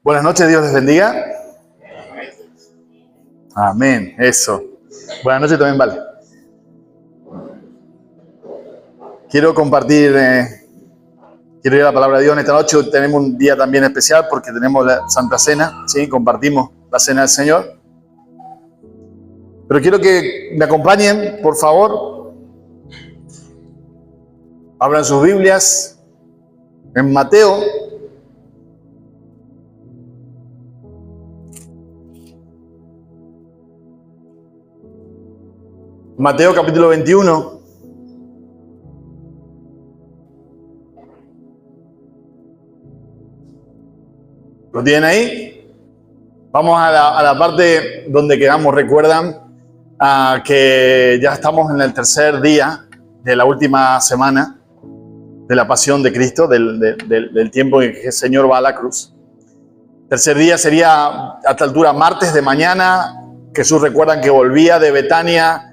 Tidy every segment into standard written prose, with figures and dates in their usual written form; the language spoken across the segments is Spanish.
Buenas noches, Dios les bendiga. Amén, eso. Buenas noches también, vale. Quiero compartir, quiero ir a la palabra de Dios. En esta noche tenemos un día también especial porque tenemos la Santa Cena, ¿sí? Compartimos la Cena del Señor. Pero quiero que me acompañen, por favor. Abran sus Biblias en Mateo. Mateo capítulo 21. ¿Lo tienen ahí? Vamos a la parte donde quedamos. Recuerdan que ya estamos en el tercer día de la última semana de la pasión de Cristo, del tiempo en que el Señor va a la cruz. Tercer día sería a esta altura martes de mañana. Jesús, recuerdan que volvía de Betania,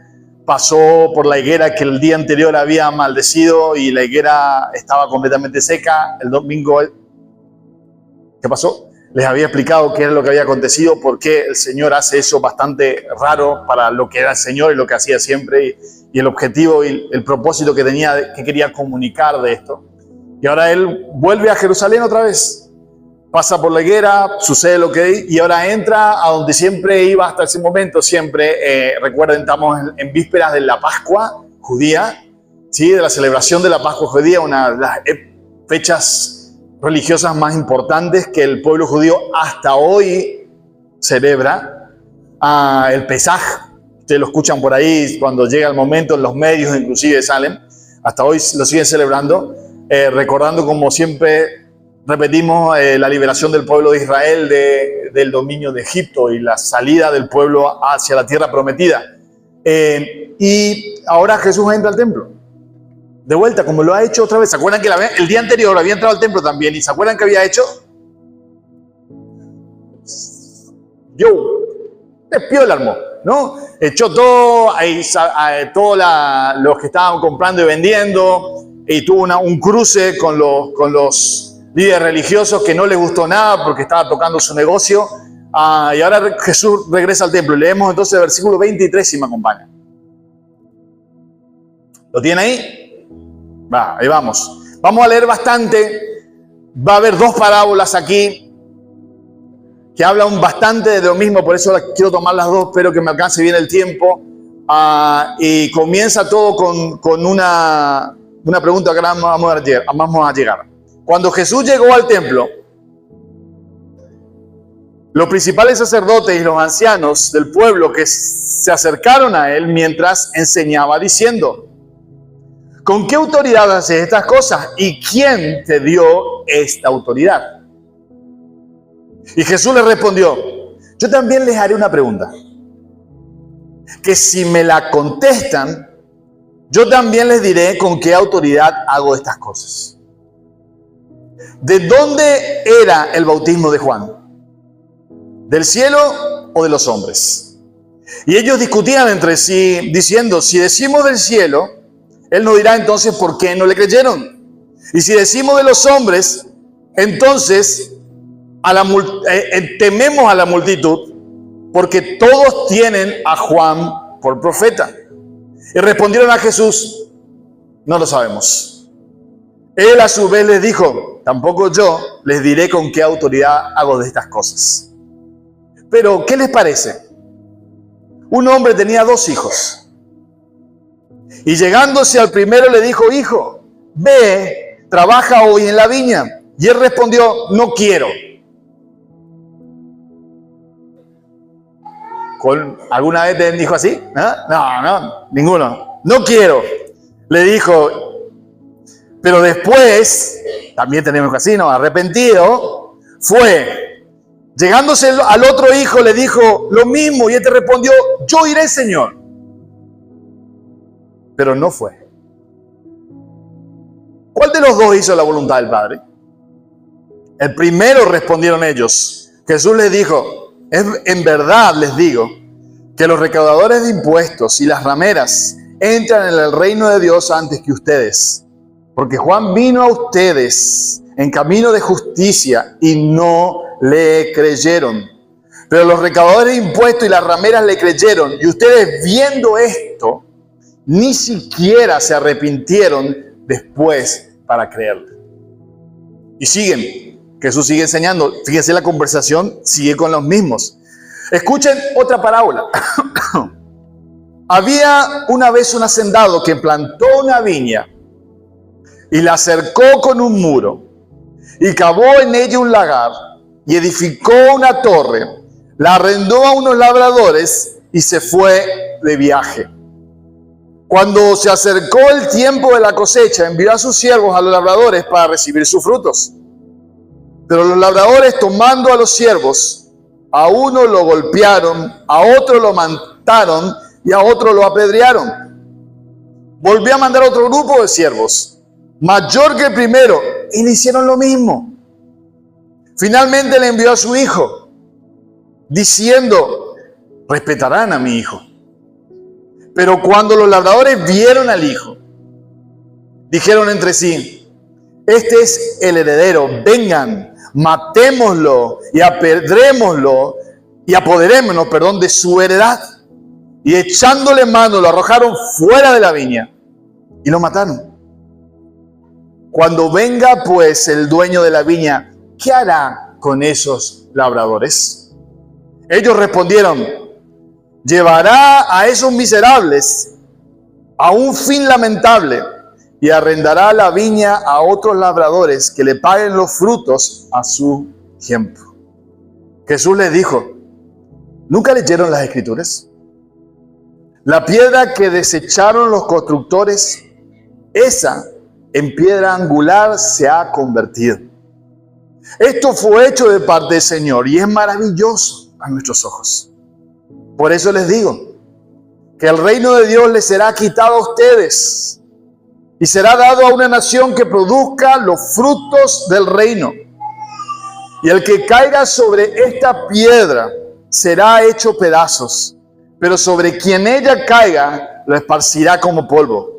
pasó por la higuera que el día anterior había maldecido y la higuera estaba completamente seca. El domingo, ¿qué pasó? Les había explicado qué era lo que había acontecido, por qué el Señor hace eso bastante raro para lo que era el Señor y lo que hacía siempre, y el objetivo y el propósito que tenía, que quería comunicar de esto. Y ahora Él vuelve a Jerusalén otra vez, pasa por la higuera, sucede lo que, y ahora entra a donde siempre iba hasta ese momento, siempre. Recuerden, estamos en vísperas de la Pascua judía, ¿sí? De la celebración de la Pascua judía, una de las fechas religiosas más importantes que el pueblo judío hasta hoy celebra. El Pesaj, ustedes lo escuchan por ahí cuando llega el momento, en los medios inclusive salen, hasta hoy lo siguen celebrando, recordando, como siempre repetimos, la liberación del pueblo de Israel del dominio de Egipto y la salida del pueblo hacia la tierra prometida. Y ahora Jesús entra al templo. De vuelta, como lo ha hecho otra vez. ¿Se acuerdan que el día anterior había entrado al templo también? ¿Y se acuerdan que había hecho? Despió el armó, ¿no? Echó todo, todos los que estaban comprando y vendiendo, y tuvo un cruce con los líderes religiosos que no les gustó nada porque estaba tocando su negocio. Y ahora Jesús regresa al templo. Leemos entonces el versículo 23 si me acompañan. ¿Lo tiene ahí? Va, ahí vamos. Vamos a leer bastante. Va a haber dos parábolas aquí que hablan bastante de lo mismo, por eso quiero tomar las dos, espero que me alcance bien el tiempo. Y comienza todo con una pregunta que ahora vamos a llegar. Cuando Jesús llegó al templo, los principales sacerdotes y los ancianos del pueblo que se acercaron a él mientras enseñaba, diciendo: ¿con qué autoridad haces estas cosas? ¿Y quién te dio esta autoridad? Y Jesús les respondió: yo también les haré una pregunta, que si me la contestan, yo también les diré con qué autoridad hago estas cosas. ¿De dónde era el bautismo de Juan? ¿Del cielo o de los hombres? Y ellos discutían entre sí, diciendo: si decimos del cielo, Él nos dirá entonces por qué no le creyeron. Y si decimos de los hombres, entonces tememos a la multitud, porque todos tienen a Juan por profeta. Y respondieron a Jesús: no lo sabemos. Él a su vez les dijo: tampoco yo les diré con qué autoridad hago de estas cosas. Pero, ¿qué les parece? Un hombre tenía 2 hijos. Y llegándose al primero le dijo: hijo, ve, trabaja hoy en la viña. Y él respondió: no quiero. ¿Alguna vez te dijo así? No, ninguno. No quiero. Le dijo. Pero después, también tenemos así, ¿no? Arrepentido, fue. Llegándose al otro hijo le dijo lo mismo y este respondió: yo iré, Señor. Pero no fue. ¿Cuál de los dos hizo la voluntad del Padre? El primero, respondieron ellos. Jesús les dijo: en verdad les digo que los recaudadores de impuestos y las rameras entran en el reino de Dios antes que ustedes. Porque Juan vino a ustedes en camino de justicia y no le creyeron. Pero los recaudadores de impuestos y las rameras le creyeron. Y ustedes, viendo esto, ni siquiera se arrepintieron después para creerle. Y siguen. Jesús sigue enseñando. Fíjense, la conversación sigue con los mismos. Escuchen otra parábola. Había una vez un hacendado que plantó una viña y la cercó con un muro y cavó en ella un lagar y edificó una torre, la arrendó a unos labradores y se fue de viaje. Cuando se acercó el tiempo de la cosecha, envió a sus siervos a los labradores para recibir sus frutos. Pero los labradores, tomando a los siervos, a uno lo golpearon, a otro lo mataron y a otro lo apedrearon. Volvió a mandar otro grupo de siervos, mayor que el primero, y le hicieron lo mismo. Finalmente le envió a su hijo, diciendo: respetarán a mi hijo. Pero cuando los labradores vieron al hijo, dijeron entre sí: este es el heredero, vengan, matémoslo y apedrémoslo y apoderémonos, de su heredad. Y echándole mano lo arrojaron fuera de la viña y lo mataron. Cuando venga pues el dueño de la viña, ¿qué hará con esos labradores? Ellos respondieron: llevará a esos miserables a un fin lamentable y arrendará la viña a otros labradores que le paguen los frutos a su tiempo. Jesús les dijo: ¿nunca leyeron las Escrituras? La piedra que desecharon los constructores, esa en piedra angular se ha convertido. Esto fue hecho de parte del Señor y es maravilloso a nuestros ojos. Por eso les digo que el reino de Dios les será quitado a ustedes y será dado a una nación que produzca los frutos del reino. Y el que caiga sobre esta piedra será hecho pedazos, pero sobre quien ella caiga lo esparcirá como polvo.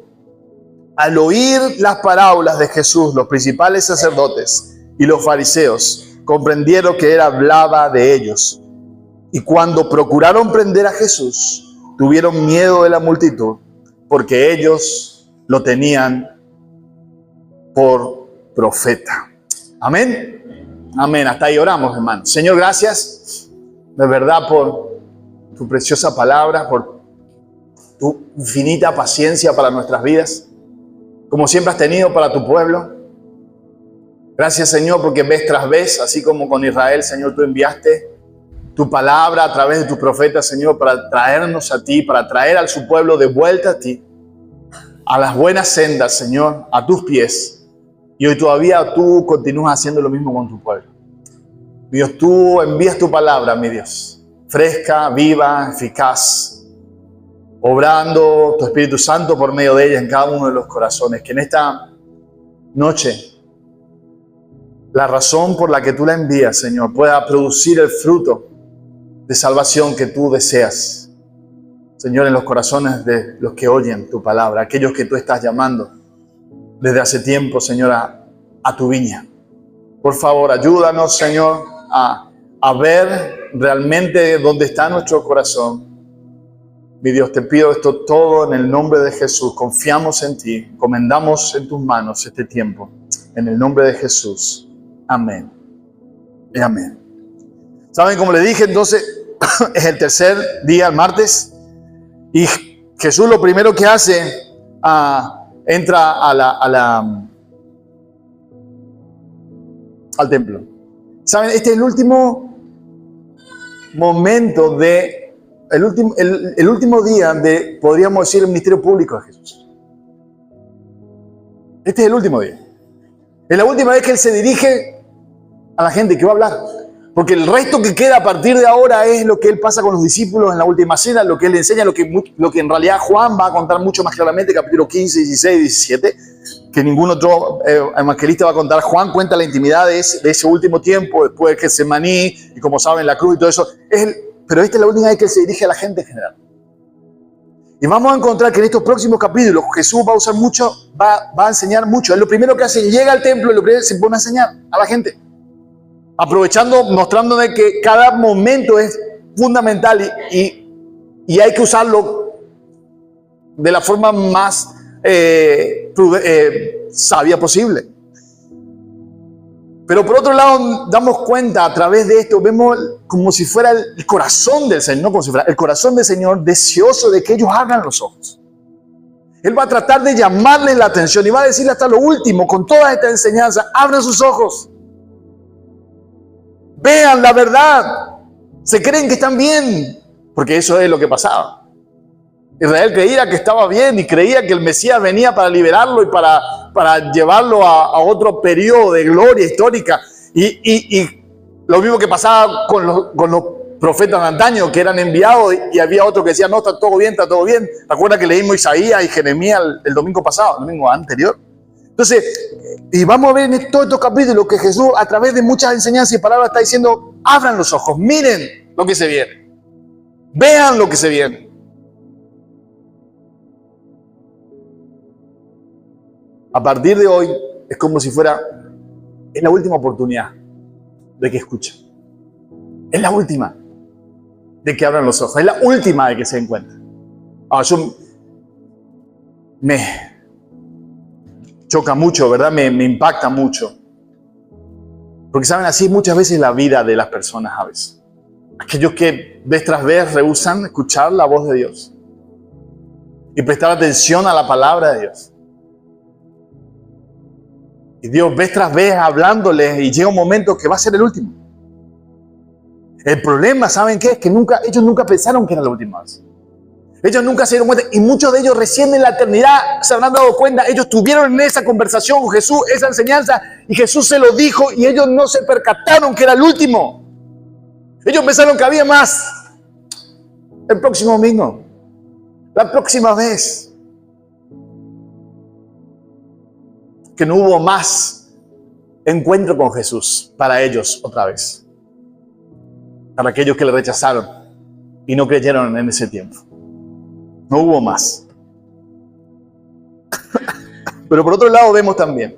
Al oír las parábolas de Jesús, los principales sacerdotes y los fariseos comprendieron que él hablaba de ellos. Y cuando procuraron prender a Jesús, tuvieron miedo de la multitud, porque ellos lo tenían por profeta. Amén. Amén. Hasta ahí oramos, hermano. Señor, gracias de verdad por tu preciosa palabra, por tu infinita paciencia para nuestras vidas, como siempre has tenido para tu pueblo. Gracias, Señor, porque vez tras vez, así como con Israel, Señor, tú enviaste tu palabra a través de tus profetas, Señor, para traernos a ti, para traer a su pueblo de vuelta a ti, a las buenas sendas, Señor, a tus pies. Y hoy todavía tú continúas haciendo lo mismo con tu pueblo. Dios, tú envías tu palabra, mi Dios, fresca, viva, eficaz, obrando tu Espíritu Santo por medio de ella en cada uno de los corazones. Que en esta noche la razón por la que tú la envías, Señor, pueda producir el fruto de salvación que tú deseas, Señor, en los corazones de los que oyen tu palabra, aquellos que tú estás llamando desde hace tiempo, Señor, a tu viña. Por favor, ayúdanos, Señor, a ver realmente dónde está nuestro corazón. Mi Dios, te pido esto todo en el nombre de Jesús. Confiamos en ti, encomendamos en tus manos este tiempo. En el nombre de Jesús. Amén. Y amén. ¿Saben? Como le dije, entonces, es el tercer día, el martes, y Jesús lo primero que hace, entra al templo. ¿Saben? Este es el último momento el último día de, podríamos decir, el ministerio público de Jesús. Este es el último día. Es la última vez que Él se dirige a la gente que va a hablar. Porque el resto que queda a partir de ahora es lo que Él pasa con los discípulos en la última cena, lo que Él enseña, lo que en realidad Juan va a contar mucho más claramente, capítulo 15, 16, 17, que ningún otro evangelista va a contar. Juan cuenta la intimidad de ese último tiempo, después de Getsemaní, y como saben, la cruz y todo eso. Pero esta es la última vez que Él se dirige a la gente en general. Y vamos a encontrar que en estos próximos capítulos Jesús va a usar mucho, va a enseñar mucho. Es lo primero que hace, llega al templo y lo primero que se pone a enseñar a la gente. Aprovechando, mostrándole que cada momento es fundamental y hay que usarlo de la forma más sabia posible. Pero por otro lado, damos cuenta a través de esto, vemos como si fuera el corazón del Señor, no como si fuera el corazón del Señor deseoso de que ellos abran los ojos. Él va a tratar de llamarles la atención y va a decirle hasta lo último, con toda esta enseñanza, abran sus ojos. Vean la verdad. Se creen que están bien, porque eso es lo que pasaba. Israel creía que estaba bien y creía que el Mesías venía para liberarlo y para llevarlo a otro periodo de gloria histórica. Y lo mismo que pasaba con los profetas de antaño que eran enviados y había otro que decía, no, está todo bien, está todo bien. ¿Te acuerdas que leímos Isaías y Jeremías el domingo pasado, el domingo anterior? Entonces, y vamos a ver en todos estos capítulos que Jesús, a través de muchas enseñanzas y palabras, está diciendo, abran los ojos, miren lo que se viene. Vean lo que se viene. A partir de hoy, es como si fuera, es la última oportunidad de que escuchen. Es la última de que abran los ojos. Es la última de que se encuentren. Yo me choca mucho, ¿verdad? Me impacta mucho. Porque saben, así muchas veces la vida de las personas a veces. Aquellos que vez tras vez rehúsan escuchar la voz de Dios y prestar atención a la palabra de Dios. Y Dios vez tras vez hablándoles y llega un momento que va a ser el último. El problema, ¿saben qué? Es que ellos nunca pensaron que era la última vez. Ellos nunca se dieron cuenta y muchos de ellos recién en la eternidad se habrán dado cuenta. Ellos tuvieron en esa conversación con Jesús, esa enseñanza, y Jesús se lo dijo y ellos no se percataron que era el último. Ellos pensaron que había más. El próximo domingo, la próxima vez. Que no hubo más encuentro con Jesús para ellos otra vez. Para aquellos que le rechazaron y no creyeron en ese tiempo. No hubo más. Pero por otro lado vemos también.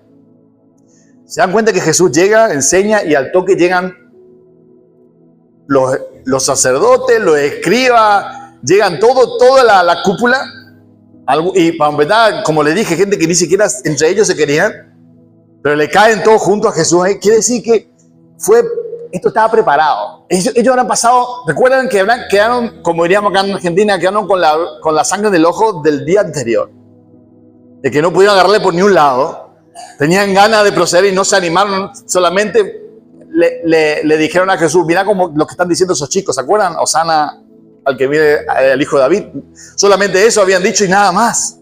Se dan cuenta que Jesús llega, enseña y al toque llegan los sacerdotes, los escribas, llegan toda la cúpula. Y para empezar, como les dije, gente que ni siquiera entre ellos se querían, pero le caen todos juntos a Jesús. Quiere decir que esto estaba preparado. Ellos habrán pasado, recuerdan que quedaron, como diríamos acá en Argentina, quedaron con la sangre del ojo del día anterior. De que no pudieron agarrarle por ni un lado. Tenían ganas de proceder y no se animaron. Solamente le dijeron a Jesús, mira como lo que están diciendo esos chicos, ¿se acuerdan? Osana al que viene el hijo de David. Solamente eso habían dicho y nada más.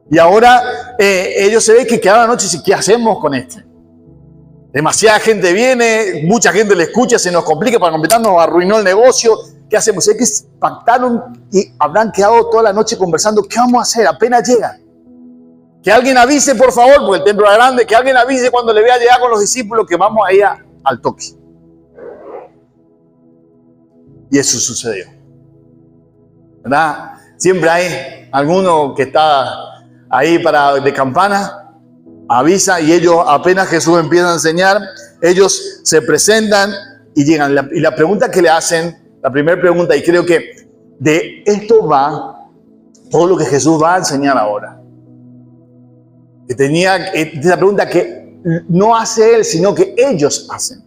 Y ahora ellos se ven que quedaron anoche y dicen, ¿qué hacemos con este? Demasiada gente viene, mucha gente le escucha, se nos complica para completar, nos arruinó el negocio. ¿Qué hacemos? Es que pactaron y habrán quedado toda la noche conversando. ¿Qué vamos a hacer? Apenas llegan. Que alguien avise, por favor, porque el templo era grande, que alguien avise cuando le vea llegar con los discípulos que vamos a ir al toque. Y eso sucedió. ¿Verdad? Siempre hay alguno que está ahí de campana, avisa y ellos apenas Jesús empieza a enseñar, ellos se presentan y llegan. Y la pregunta que le hacen, la primera pregunta, y creo que de esto va todo lo que Jesús va a enseñar ahora. Que tenía esa pregunta que no hace él, sino que ellos hacen.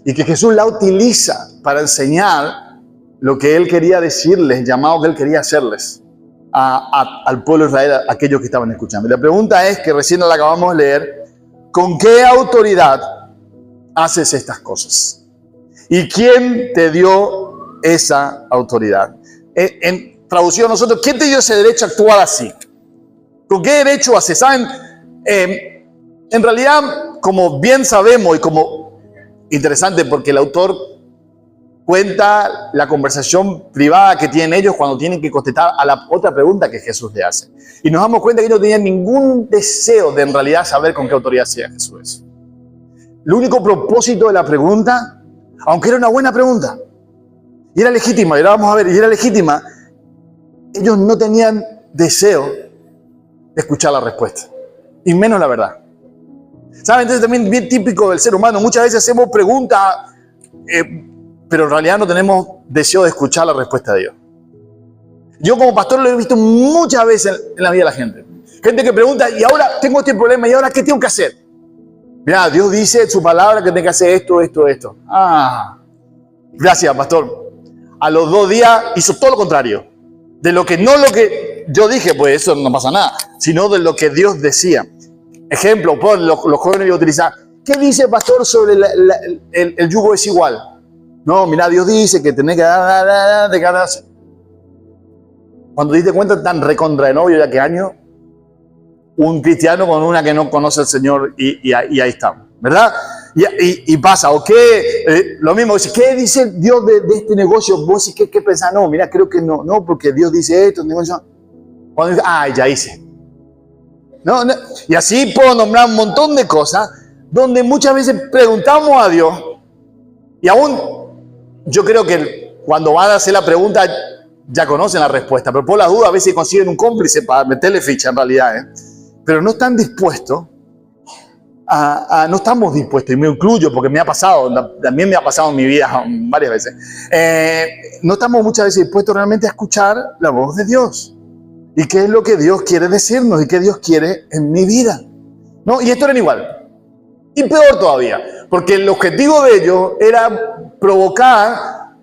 Y que Jesús la utiliza para enseñar lo que él quería decirles, el llamado que él quería hacerles al pueblo de Israel, a aquellos que estaban escuchando. Y la pregunta es, que recién la acabamos de leer, ¿con qué autoridad haces estas cosas? ¿Y quién te dio esa autoridad? En traducción nosotros, ¿quién te dio ese derecho a actuar así? ¿Con qué derecho haces? ¿Saben? En realidad, como bien sabemos y como interesante porque el autor cuenta la conversación privada que tienen ellos cuando tienen que contestar a la otra pregunta que Jesús le hace. Y nos damos cuenta que ellos no tenían ningún deseo de en realidad saber con qué autoridad hacía Jesús eso. El único propósito de la pregunta, aunque era una buena pregunta, y era legítima, y ahora vamos a ver, y era legítima, ellos no tenían deseo de escuchar la respuesta, y menos la verdad. ¿Saben? Entonces también bien típico del ser humano, muchas veces hacemos preguntas, pero en realidad no tenemos deseo de escuchar la respuesta de Dios. Yo como pastor lo he visto muchas veces en la vida de la gente. Gente que pregunta, y ahora tengo este problema, ¿y ahora qué tengo que hacer? Mira, Dios dice en su palabra que tengo que hacer esto, esto, esto. Gracias, pastor. A los 2 días hizo todo lo contrario. De lo que yo dije, pues eso no pasa nada, sino de lo que Dios decía. Ejemplo, los jóvenes voy a utilizar. ¿Qué dice el pastor sobre el yugo desigual? No, mira, Dios dice que tenés que dar de cada... Cuando te diste cuenta, tan recontra de novio ya que año, un cristiano con una que no conoce al Señor y ahí estamos, ¿verdad? Y pasa, ¿o qué? Lo mismo, ¿qué dice Dios de este negocio? Vos decís, ¿qué pensás? No, mira, creo que no, porque Dios dice esto, negocio. Cuando dice, ya hice. No, y así puedo nombrar un montón de cosas donde muchas veces preguntamos a Dios y aún yo creo que cuando van a hacer la pregunta ya conocen la respuesta, pero por las dudas a veces consiguen un cómplice para meterle ficha en realidad, pero no están dispuestos no estamos dispuestos, y me incluyo porque me ha pasado, también me ha pasado en mi vida varias veces, no estamos muchas veces dispuestos realmente a escuchar la voz de Dios y qué es lo que Dios quiere decirnos y qué Dios quiere en mi vida, ¿no? Y esto era igual, y peor todavía, porque el objetivo de ellos era provocar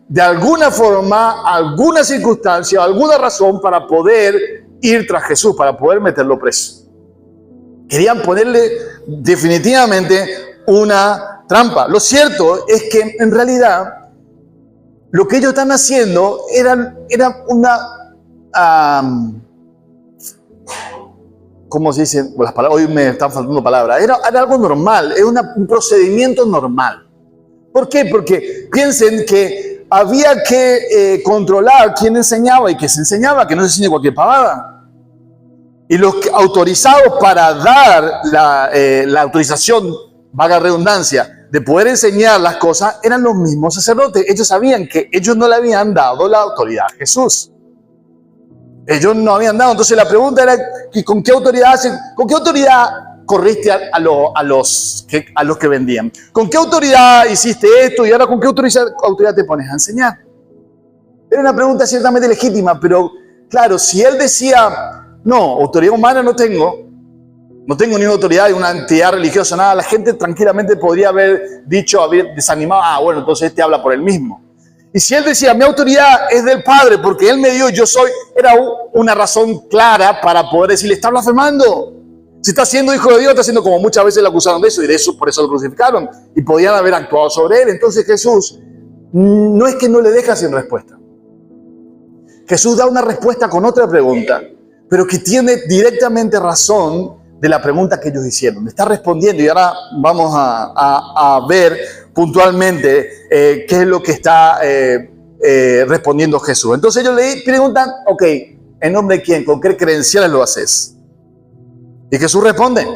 de alguna forma, alguna circunstancia, alguna razón para poder ir tras Jesús, para poder meterlo preso. Querían ponerle definitivamente una trampa. Lo cierto es que en realidad lo que ellos están haciendo era una... ¿cómo se dice? Las palabras, hoy me están faltando palabras. Era algo normal, era un procedimiento normal. ¿Por qué? Porque piensen que había que controlar quién enseñaba y qué se enseñaba, que no se enseñe cualquier pavada. Y los autorizados para dar la autorización, vaga redundancia, de poder enseñar las cosas, eran los mismos sacerdotes. Ellos sabían que ellos no le habían dado la autoridad a Jesús. Ellos no habían dado. Entonces la pregunta era, ¿con qué autoridad corriste a los que vendían? ¿Con qué autoridad hiciste esto? Y ahora, ¿con qué autoridad te pones a enseñar? Era una pregunta ciertamente legítima, pero claro, si él decía, no, autoridad humana no tengo ninguna autoridad de una entidad religiosa, nada, la gente tranquilamente podría haber dicho, haber desanimado, bueno, entonces este habla por él mismo. Y si él decía, mi autoridad es del Padre, porque él me dio, yo soy, era una razón clara para poder decirle, está blasfemando. Si está siendo hijo de Dios, está siendo como muchas veces le acusaron de eso, y de eso por eso lo crucificaron, y podían haber actuado sobre él. Entonces Jesús no es que no le deja sin respuesta. Jesús da una respuesta con otra pregunta, pero que tiene directamente razón de la pregunta que ellos hicieron. Le está respondiendo, y ahora vamos a ver puntualmente qué es lo que está respondiendo Jesús. Entonces ellos le preguntan, ok, ¿en nombre de quién? ¿Con qué credenciales lo haces? Y Jesús responde.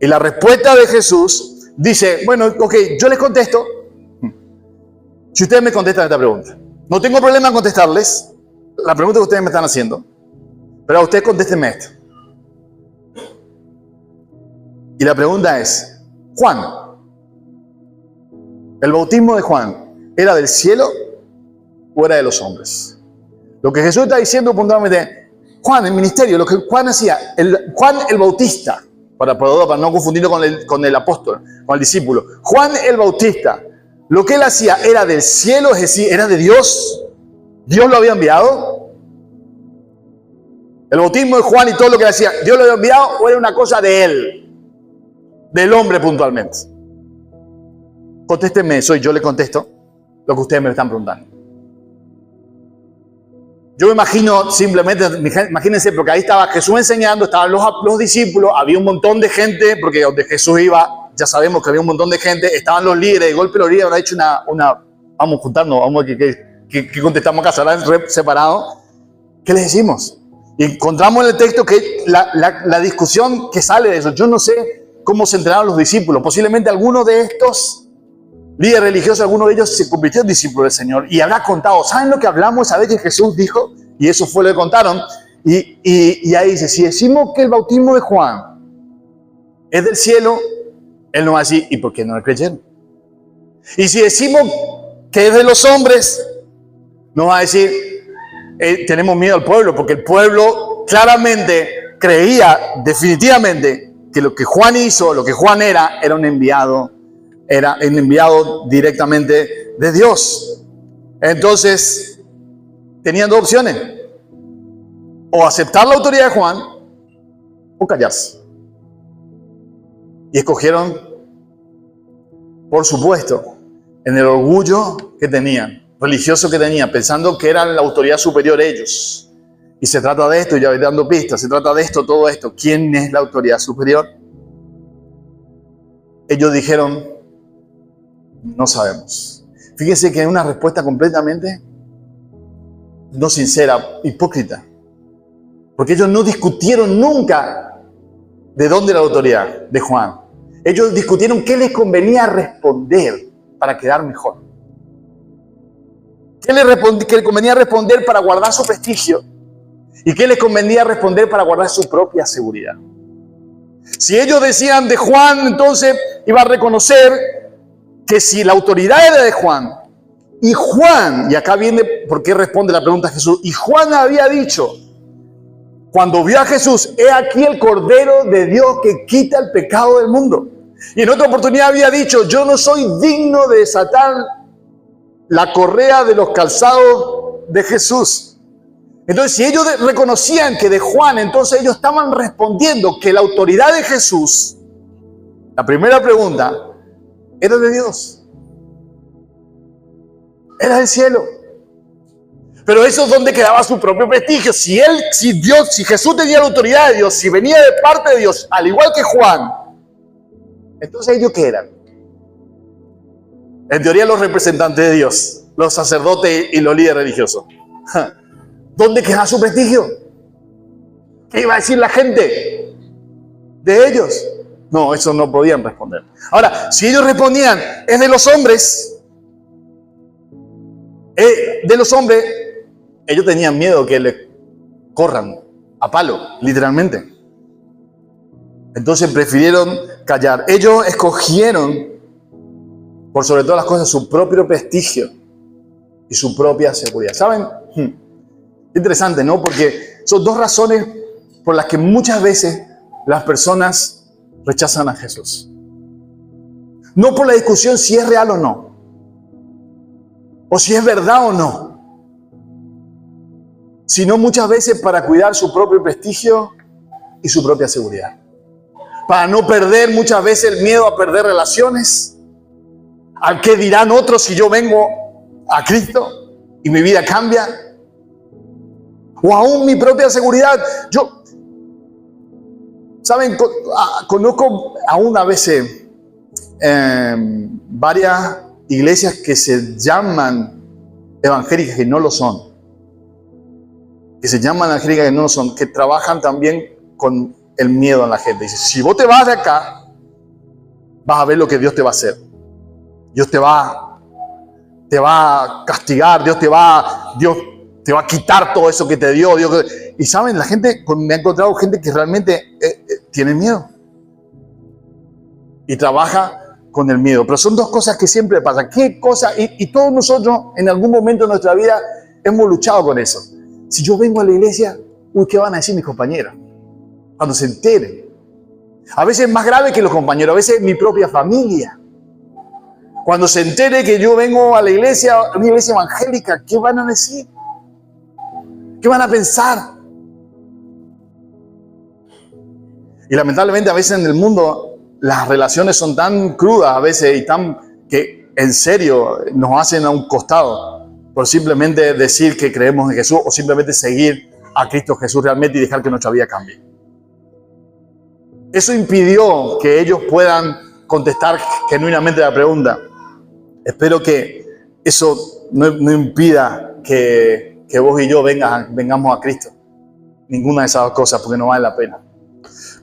Y la respuesta de Jesús dice, bueno, ok, yo les contesto. Si ustedes me contestan esta pregunta, no tengo problema en contestarles la pregunta que ustedes me están haciendo, pero a ustedes contéstenme esto. Y la pregunta es, Juan, ¿el bautismo de Juan era del cielo o era de los hombres? Lo que Jesús está diciendo puntualmente, Juan, el ministerio, lo que Juan hacía, Juan el Bautista, para no confundirlo con el apóstol, con el discípulo. Juan el Bautista, lo que él hacía era del cielo, es decir, era de Dios. ¿Dios lo había enviado? El bautismo de Juan y todo lo que él hacía, ¿Dios lo había enviado o era una cosa de él? Del hombre puntualmente. Contéstenme eso y yo le contesto lo que ustedes me están preguntando. Yo me imagino simplemente, imagínense, porque ahí estaba Jesús enseñando, estaban los discípulos, había un montón de gente, porque donde Jesús iba, ya sabemos que había un montón de gente, estaban los líderes, de golpe los líderes habrán hecho vamos a juntarnos, vamos a que contestamos acá, se habrán separado. ¿Qué les decimos? Y encontramos en el texto que la discusión que sale de eso, yo no sé cómo se entrenaron los discípulos, posiblemente algunos de estos líderes religiosos, algunos de ellos se convirtieron en discípulos del Señor y habrá contado, ¿saben lo que hablamos esa vez que Jesús dijo Y eso fue lo que contaron. Y ahí dice, si decimos que el bautismo de Juan es del cielo, él nos va a decir, ¿y por qué no le creyeron? Y si decimos que es de los hombres, nos va a decir, tenemos miedo al pueblo, porque el pueblo claramente creía definitivamente que lo que Juan hizo, lo que Juan era un enviado directamente de Dios. Entonces, tenían dos opciones: o aceptar la autoridad de Juan o callarse. Y escogieron, por supuesto, en el orgullo que tenían, religioso que tenían, pensando que eran la autoridad superior a ellos. Y se trata de esto, ya voy dando pistas, se trata de esto, todo esto. ¿Quién es la autoridad superior? Ellos dijeron, no sabemos. Fíjense que es una respuesta completamente no sincera, hipócrita. Porque ellos no discutieron nunca de dónde era la autoridad de Juan. Ellos discutieron qué les convenía responder para quedar mejor. ¿Qué les convenía responder para guardar su prestigio? ¿Y qué les convenía responder para guardar su propia seguridad? Si ellos decían de Juan, entonces iba a reconocer que si la autoridad era de Juan, y Juan, y acá viene por qué responde la pregunta a Jesús, y Juan había dicho, cuando vio a Jesús, he aquí el Cordero de Dios que quita el pecado del mundo. Y en otra oportunidad había dicho, yo no soy digno de desatar la correa de los calzados de Jesús. Entonces, si ellos reconocían que de Juan, entonces ellos estaban respondiendo que la autoridad de Jesús, la primera pregunta, era de Dios. Era del cielo. Pero eso es donde quedaba su propio prestigio. Si Jesús tenía la autoridad de Dios, si venía de parte de Dios, al igual que Juan, entonces ellos ¿qué eran? En teoría los representantes de Dios, los sacerdotes y los líderes religiosos. ¿Dónde queda su prestigio? ¿Qué iba a decir la gente de ellos? No, eso no podían responder. Ahora, si ellos respondían, es de los hombres, ellos tenían miedo que le corran a palo, literalmente. Entonces prefirieron callar. Ellos escogieron, por sobre todas las cosas, su propio prestigio y su propia seguridad. ¿Saben? Interesante, ¿no? Porque son dos razones por las que muchas veces las personas rechazan a Jesús. No por la discusión si es real o no, o si es verdad o no, sino muchas veces para cuidar su propio prestigio y su propia seguridad. Para no perder muchas veces el miedo a perder relaciones, al que dirán otros si yo vengo a Cristo y mi vida cambia, o aún mi propia seguridad. ¿Saben? Conozco aún a veces varias iglesias que se llaman evangélicas que no lo son. Que se llaman evangélicas que no lo son, que trabajan también con el miedo en la gente. Dice, si vos te vas de acá, vas a ver lo que Dios te va a hacer. Dios te va a castigar, Dios te va a quitar todo eso que te dio. Y saben, la gente, me ha encontrado gente que realmente tiene miedo. Y trabaja con el miedo. Pero son dos cosas que siempre pasan. ¿Qué cosa? Y todos nosotros en algún momento de nuestra vida hemos luchado con eso. Si yo vengo a la iglesia, ¿qué van a decir mis compañeros? Cuando se enteren. A veces es más grave que los compañeros, a veces mi propia familia. Cuando se entere que yo vengo a la iglesia, a una iglesia evangélica, ¿qué van a decir? ¿Qué van a pensar? Y lamentablemente a veces en el mundo las relaciones son tan crudas a veces y tan que en serio nos hacen a un costado por simplemente decir que creemos en Jesús o simplemente seguir a Cristo Jesús realmente y dejar que nuestra vida cambie. Eso impidió que ellos puedan contestar genuinamente la pregunta. Espero que eso no impida que vos y yo vengamos a Cristo. Ninguna de esas dos cosas, porque no vale la pena.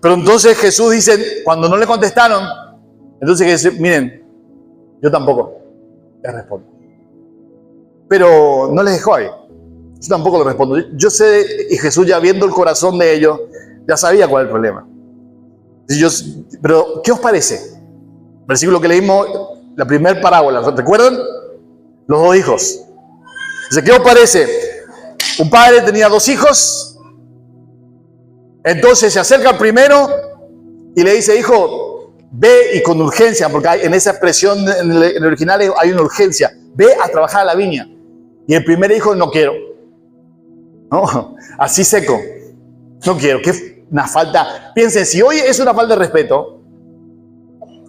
Pero entonces Jesús dice, cuando no le contestaron, entonces dice, miren, yo tampoco les respondo. Pero no les dejó ahí. Yo tampoco le respondo. Yo sé, y Jesús ya viendo el corazón de ellos, ya sabía cuál era el problema. Pero, ¿qué os parece? Versículo que leímos, la primera parábola, ¿recuerdan? Los dos hijos. Dice, ¿qué os parece? Un padre tenía dos hijos, entonces se acerca al primero y le dice, hijo, ve y con urgencia, porque en esa expresión en el original hay una urgencia, ve a trabajar a la viña. Y el primer hijo, no quiero. No, así seco, no quiero, que una falta. Piensen, si hoy es una falta de respeto,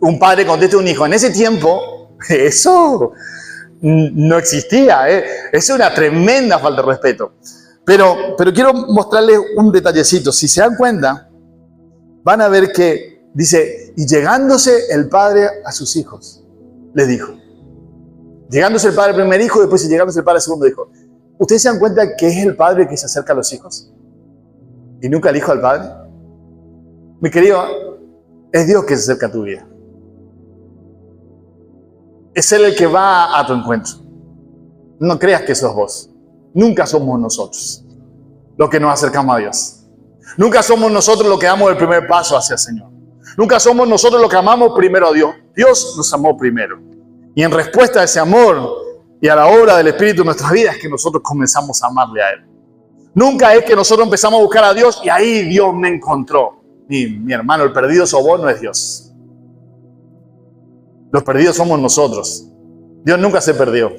un padre contesta a un hijo, en ese tiempo, eso no existía, es una tremenda falta de respeto. Pero quiero mostrarles un detallecito. Si se dan cuenta, van a ver que dice, y llegándose el padre a sus hijos, les dijo. Llegándose el padre al primer hijo, después llegándose el padre al segundo hijo. ¿Ustedes se dan cuenta que es el padre que se acerca a los hijos? Y nunca el hijo al padre. Mi querido, es Dios que se acerca a tu vida. Es Él el que va a tu encuentro. No creas que sos vos. Nunca somos nosotros los que nos acercamos a Dios. Nunca somos nosotros los que damos el primer paso hacia el Señor. Nunca somos nosotros los que amamos primero a Dios. Dios nos amó primero. Y en respuesta a ese amor y a la obra del Espíritu en nuestras vidas es que nosotros comenzamos a amarle a Él. Nunca es que nosotros empezamos a buscar a Dios y ahí Dios me encontró. Mi hermano, el perdido sos vos, no es Dios. Los perdidos somos nosotros. Dios nunca se perdió.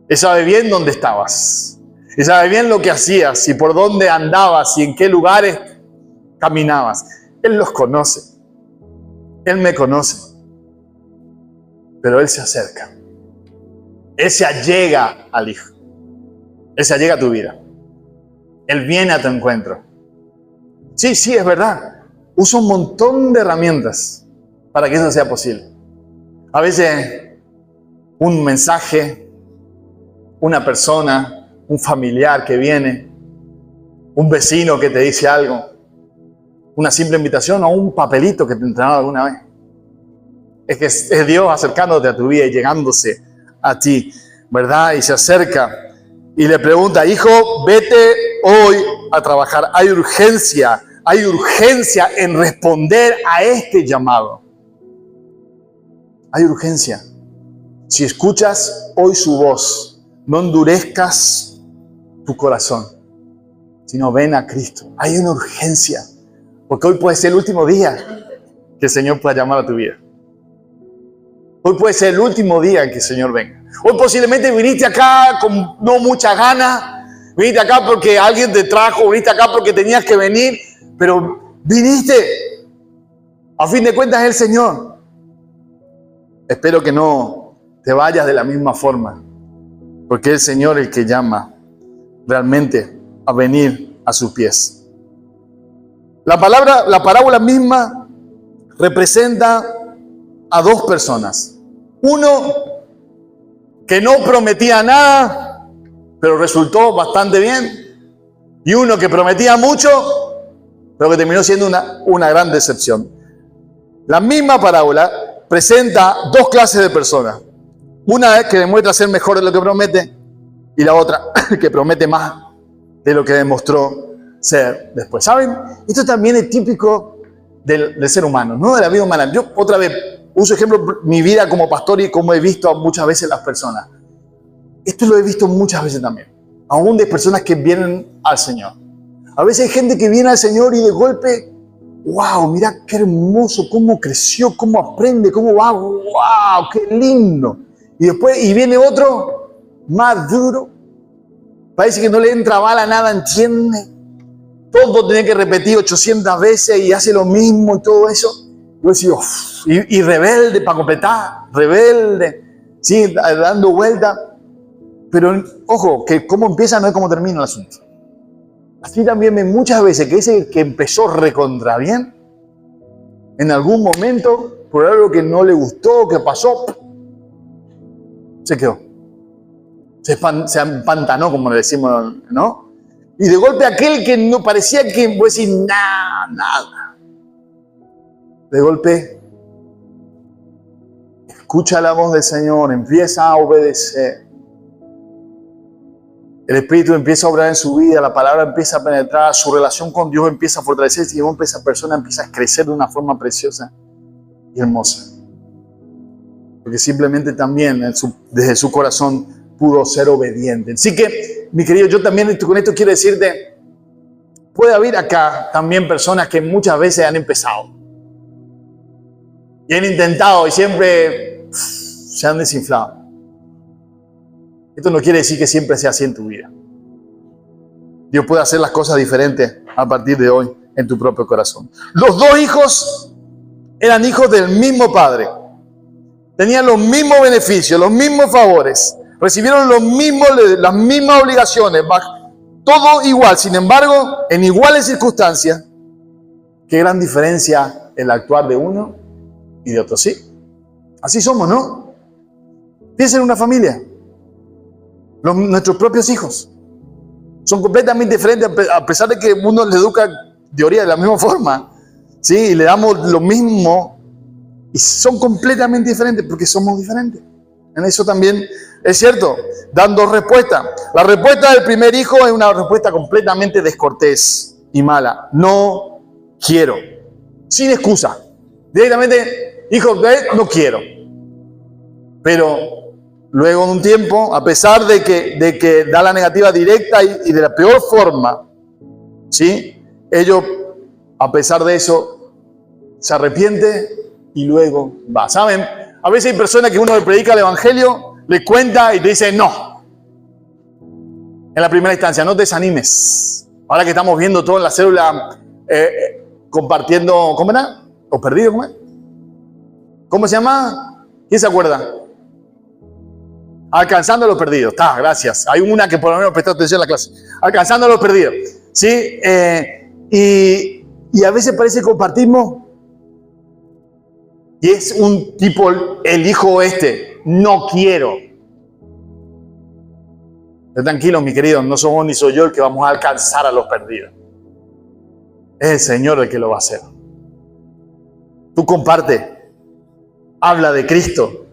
Él sabe bien dónde estabas. Él sabe bien lo que hacías y por dónde andabas y en qué lugares caminabas. Él los conoce. Él me conoce. Pero Él se acerca. Él se allega al Hijo. Él se allega a tu vida. Él viene a tu encuentro. Sí, es verdad. Usa un montón de herramientas para que eso sea posible. A veces un mensaje, una persona, un familiar que viene, un vecino que te dice algo, una simple invitación o un papelito que te entregaron alguna vez. Es que es Dios acercándote a tu vida y llegándose a ti, ¿verdad? Y se acerca y le pregunta, hijo, vete hoy a trabajar. Hay urgencia en responder a este llamado. Hay urgencia. Si escuchas hoy su voz, no endurezcas tu corazón, sino ven a Cristo. Hay una urgencia, porque hoy puede ser el último día que el Señor pueda llamar a tu vida. Hoy puede ser el último día en que el Señor venga. Hoy posiblemente viniste acá con no mucha ganas, viniste acá porque alguien te trajo, viniste acá porque tenías que venir, pero viniste. A fin de cuentas es el Señor. Espero que no te vayas de la misma forma, porque es el Señor el que llama realmente a venir a sus pies. La parábola misma representa a dos personas. Uno que no prometía nada, pero resultó bastante bien. Y uno que prometía mucho, pero que terminó siendo una gran decepción. La misma parábola presenta dos clases de personas. Una es que demuestra ser mejor de lo que promete y la otra que promete más de lo que demostró ser después. ¿Saben? Esto también es típico del ser humano, no de la vida humana. Yo otra vez uso ejemplo mi vida como pastor y como he visto muchas veces las personas. Esto lo he visto muchas veces también. Aún de personas que vienen al Señor. A veces hay gente que viene al Señor y de golpe, wow, mira qué hermoso, cómo creció, cómo aprende, cómo va, wow, qué lindo. Y después, viene otro más duro. Parece que no le entra bala, nada entiende. Todo tiene que repetir 800 veces y hace lo mismo y todo eso. Yo decía, y rebelde para completar, rebelde, sí, dando vuelta. Pero ojo, que cómo empieza no es cómo termina el asunto. Así también ven muchas veces que ese que empezó recontra bien, en algún momento, por algo que no le gustó, que pasó, se quedó. Se empantanó, como le decimos, ¿no? Y de golpe aquel que no parecía que, voy a decir, nada. De golpe, escucha la voz del Señor, empieza a obedecer. el Espíritu empieza a obrar en su vida, la palabra empieza a penetrar, su relación con Dios empieza a fortalecerse y esa persona empieza a crecer de una forma preciosa y hermosa. Porque simplemente también desde su corazón pudo ser obediente. Así que, mi querido, yo también con esto quiero decirte, puede haber acá también personas que muchas veces han empezado y han intentado y siempre se han desinflado. Esto no quiere decir que siempre sea así en tu vida. Dios puede hacer las cosas diferentes a partir de hoy en tu propio corazón. Los dos hijos eran hijos del mismo padre. Tenían los mismos beneficios, los mismos favores. Recibieron las mismas obligaciones. Todo igual. Sin embargo, en iguales circunstancias, qué gran diferencia el actuar de uno y de otro. Sí, así somos, ¿no? Piensa en una familia. Nuestros propios hijos son completamente diferentes, a pesar de que uno les educa en teoría de la misma forma, ¿sí? Y le damos lo mismo, y son completamente diferentes porque somos diferentes. En eso también es cierto. Dan dos respuestas. La respuesta del primer hijo es una respuesta completamente descortés y mala. No quiero. Sin excusa. Directamente, hijo, no quiero. Pero luego de un tiempo, a pesar de que da la negativa directa y de la peor forma, ¿sí? Ellos, a pesar de eso, se arrepiente y luego va. ¿Saben? A veces hay personas que uno le predica el evangelio, le cuenta y te dice no. En la primera instancia, no te desanimes. Ahora que estamos viendo todo en la célula, compartiendo, ¿cómo era? ¿Los perdidos? ¿Cómo se llama? ¿Quién se acuerda? Alcanzando a los perdidos. Está, gracias. Hay una que por lo menos prestó atención a la clase. Alcanzando a los perdidos. ¿Sí? Y a veces parece que compartimos. Y es un tipo, el hijo no quiero. Pero tranquilos, mi querido, no somos ni soy yo el que vamos a alcanzar a los perdidos. Es el Señor el que lo va a hacer. Tú comparte. Habla de Cristo.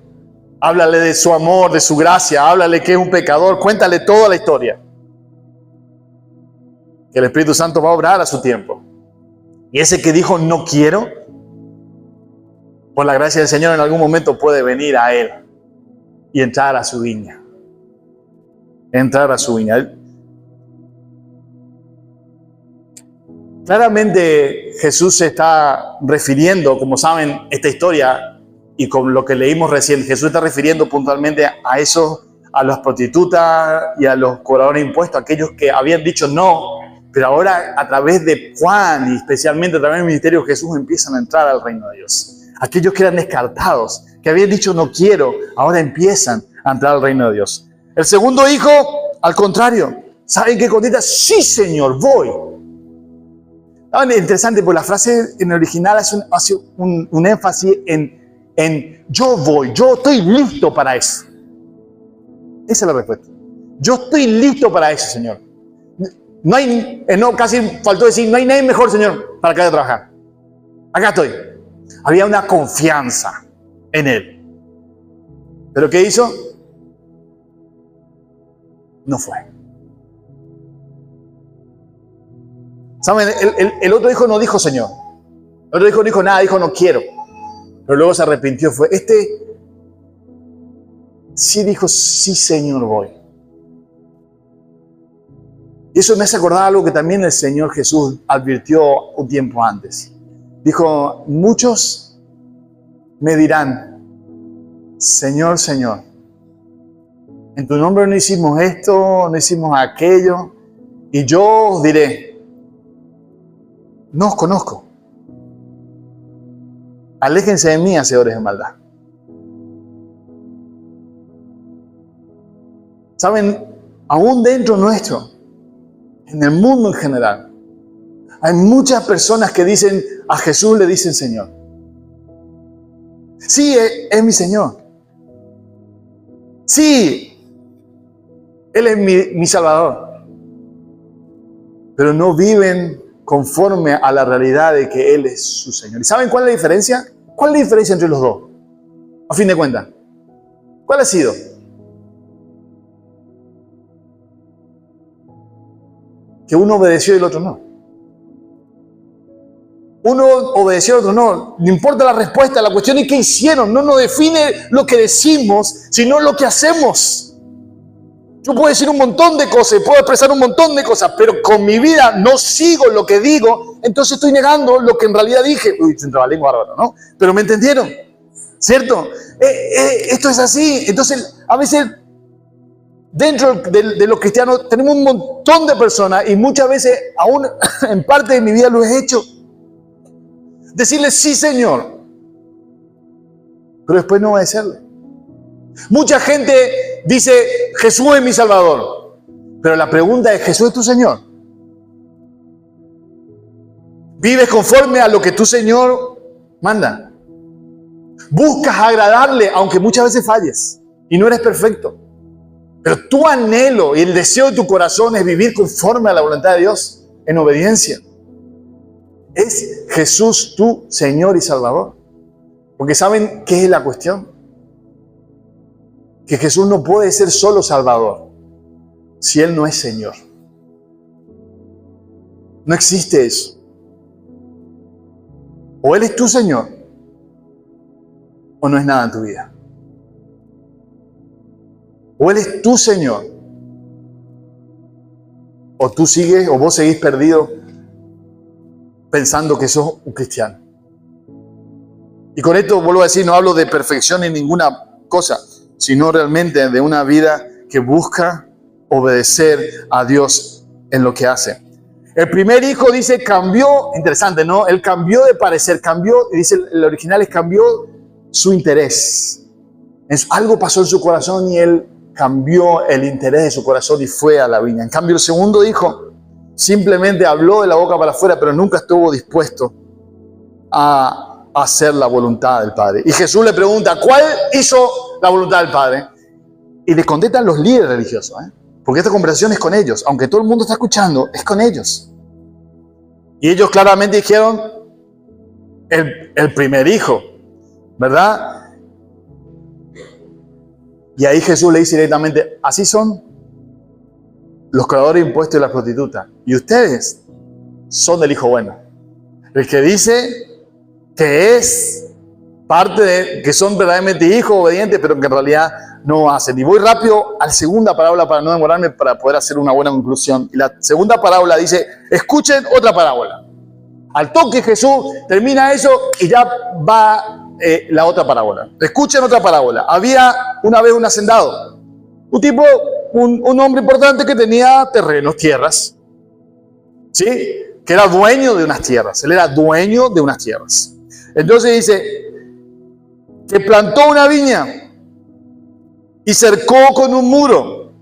Háblale de su amor, de su gracia. Háblale que es un pecador. Cuéntale toda la historia. Que el Espíritu Santo va a obrar a su tiempo. Y ese que dijo no quiero, por la gracia del Señor en algún momento puede venir a Él y entrar a su viña. Entrar a su viña. Claramente Jesús se está refiriendo, como saben, esta historia. Y con lo que leímos recién, Jesús está refiriendo puntualmente a eso, a las prostitutas y a los cobradores de impuestos, aquellos que habían dicho no, pero ahora a través de Juan y especialmente a través del ministerio de Jesús empiezan a entrar al reino de Dios. Aquellos que eran descartados, que habían dicho no quiero, ahora empiezan a entrar al reino de Dios. El segundo hijo, al contrario, ¿saben qué contesta? Sí, Señor, voy. Es interesante, porque la frase en el original hace un énfasis en yo voy, yo estoy listo para eso. Esa es la respuesta. Yo estoy listo para eso, Señor. Casi faltó decir, no hay nadie mejor, Señor, para que vaya a trabajar. Acá estoy. Había una confianza en Él. ¿Pero qué hizo? No fue. ¿Saben? El otro hijo no dijo Señor. El otro hijo no dijo nada, dijo no quiero. Pero luego se arrepintió. Sí dijo, sí Señor, voy. Y eso me hace acordar algo que también el Señor Jesús advirtió un tiempo antes. Dijo, muchos me dirán, Señor, Señor, en tu nombre no hicimos esto, no hicimos aquello, y yo os diré, no os conozco. Aléjense de mí, hacedores de maldad. ¿Saben? Aún dentro nuestro, en el mundo en general, hay muchas personas que dicen, a Jesús le dicen Señor. Sí, es mi Señor. Sí, Él es mi Salvador. Pero no viven conforme a la realidad de que Él es su Señor. ¿Y saben cuál es la diferencia? ¿Cuál es la diferencia entre los dos? A fin de cuentas, ¿cuál ha sido? que uno obedeció y el otro no. Uno obedeció y el otro no. No importa la respuesta, la cuestión es qué hicieron. No nos define lo que decimos, sino lo que hacemos. Yo puedo decir un montón de cosas, puedo expresar un montón de cosas, pero con mi vida no sigo lo que digo, entonces estoy negando lo que en realidad dije. Uy, se entraba la lengua bárbaro, ¿no? Pero ¿me entendieron? ¿Cierto? Esto es así. Entonces, a veces, dentro de los cristianos, tenemos un montón de personas y muchas veces, aún en parte de mi vida lo he hecho. Decirle sí, Señor, pero después no obedecerle. Mucha gente dice, Jesús es mi Salvador. Pero la pregunta es, ¿Jesús es tu Señor? ¿Vives conforme a lo que tu Señor manda? Buscas agradarle, aunque muchas veces falles. Y no eres perfecto. Pero tu anhelo y el deseo de tu corazón es vivir conforme a la voluntad de Dios, en obediencia. ¿Es Jesús tu Señor y Salvador? Porque ¿saben qué es la cuestión? Que Jesús no puede ser solo Salvador si Él no es Señor. No existe eso. O Él es tu Señor, o no es nada en tu vida. O Él es tu Señor, o tú sigues, o vos seguís perdido pensando que sos un cristiano. Y con esto vuelvo a decir, no hablo de perfección en ninguna cosa, sino realmente de una vida que busca obedecer a Dios en lo que hace. El primer hijo dice, cambió, interesante, ¿no? Él cambió de parecer, cambió, dice el original, es cambió su interés. Algo pasó en su corazón y él cambió el interés de su corazón y fue a la viña. En cambio, el segundo hijo simplemente habló de la boca para afuera, pero nunca estuvo dispuesto a hacer la voluntad del Padre. Y Jesús le pregunta, ¿cuál hizo la voluntad del Padre? Y le contestan los líderes religiosos, porque esta conversación es con ellos. Aunque todo el mundo está escuchando, es con ellos. Y ellos claramente dijeron, el primer hijo, ¿verdad? Y ahí Jesús le dice directamente, así son los cobradores de impuestos y las prostitutas. Y ustedes son del hijo bueno. El que dice que es parte de, que son verdaderamente hijos obedientes, pero que en realidad no hacen. Y voy rápido a la segunda parábola para no demorarme, para poder hacer una buena conclusión. Y la segunda parábola dice, escuchen otra parábola. Al toque Jesús termina eso y ya va la otra parábola. Escuchen otra parábola. Había una vez un hacendado, un tipo, un hombre importante que tenía terrenos, tierras, ¿sí? Que era dueño de unas tierras. Él era dueño de unas tierras. Entonces dice que plantó una viña y cercó con un muro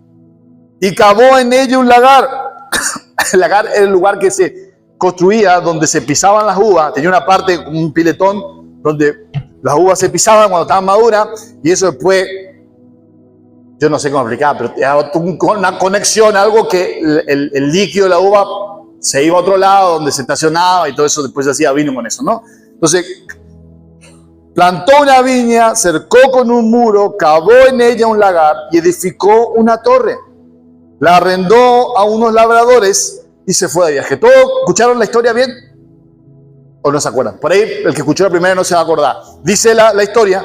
y cavó en ella un lagar. El lagar era el lugar que se construía donde se pisaban las uvas. Tenía una parte, un piletón, donde las uvas se pisaban cuando estaban maduras y eso después, yo no sé cómo explicar, pero era una conexión, algo que el líquido de la uva se iba a otro lado donde se estacionaba y todo eso después se hacía vino con eso, ¿no? Entonces, plantó una viña, cercó con un muro, cavó en ella un lagar y edificó una torre. La arrendó a unos labradores y se fue de viaje. ¿Todos escucharon la historia bien? ¿O no se acuerdan? Por ahí el que escuchó la primera no se va a acordar. Dice la historia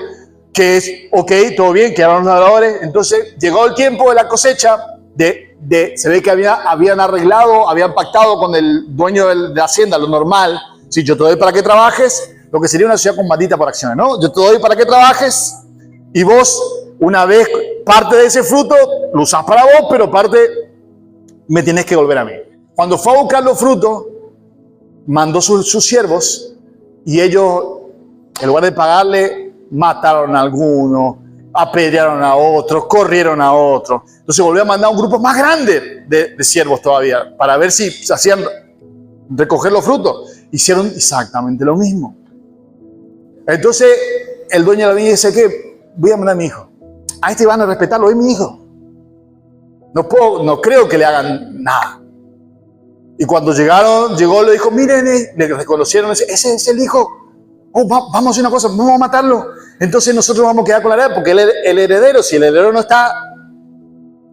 que es, ok, todo bien, quedaron los labradores. Entonces llegó el tiempo de la cosecha, se ve que habían arreglado, habían pactado con el dueño de la hacienda, lo normal. Si yo te doy para que trabajes, lo que sería una sociedad combatida por acciones, ¿no? Yo te doy para que trabajes y vos, una vez parte de ese fruto, lo usás para vos, pero parte me tienes que volver a mí. Cuando fue a buscar los frutos, mandó sus siervos y ellos, en lugar de pagarle, mataron a algunos, apedrearon a otros, corrieron a otros. Entonces volvió a mandar un grupo más grande de siervos todavía para ver si se hacían recoger los frutos. Hicieron exactamente lo mismo. Entonces el dueño de la viña dice que voy a mandar a mi hijo. A este van a respetarlo, es mi hijo. No creo que le hagan nada. Y cuando llegó, le dijo, miren, le reconocieron, ese es el hijo. Oh, vamos a hacer una cosa, vamos a matarlo. Entonces nosotros vamos a quedar con la heredad, porque el heredero, si el heredero no está,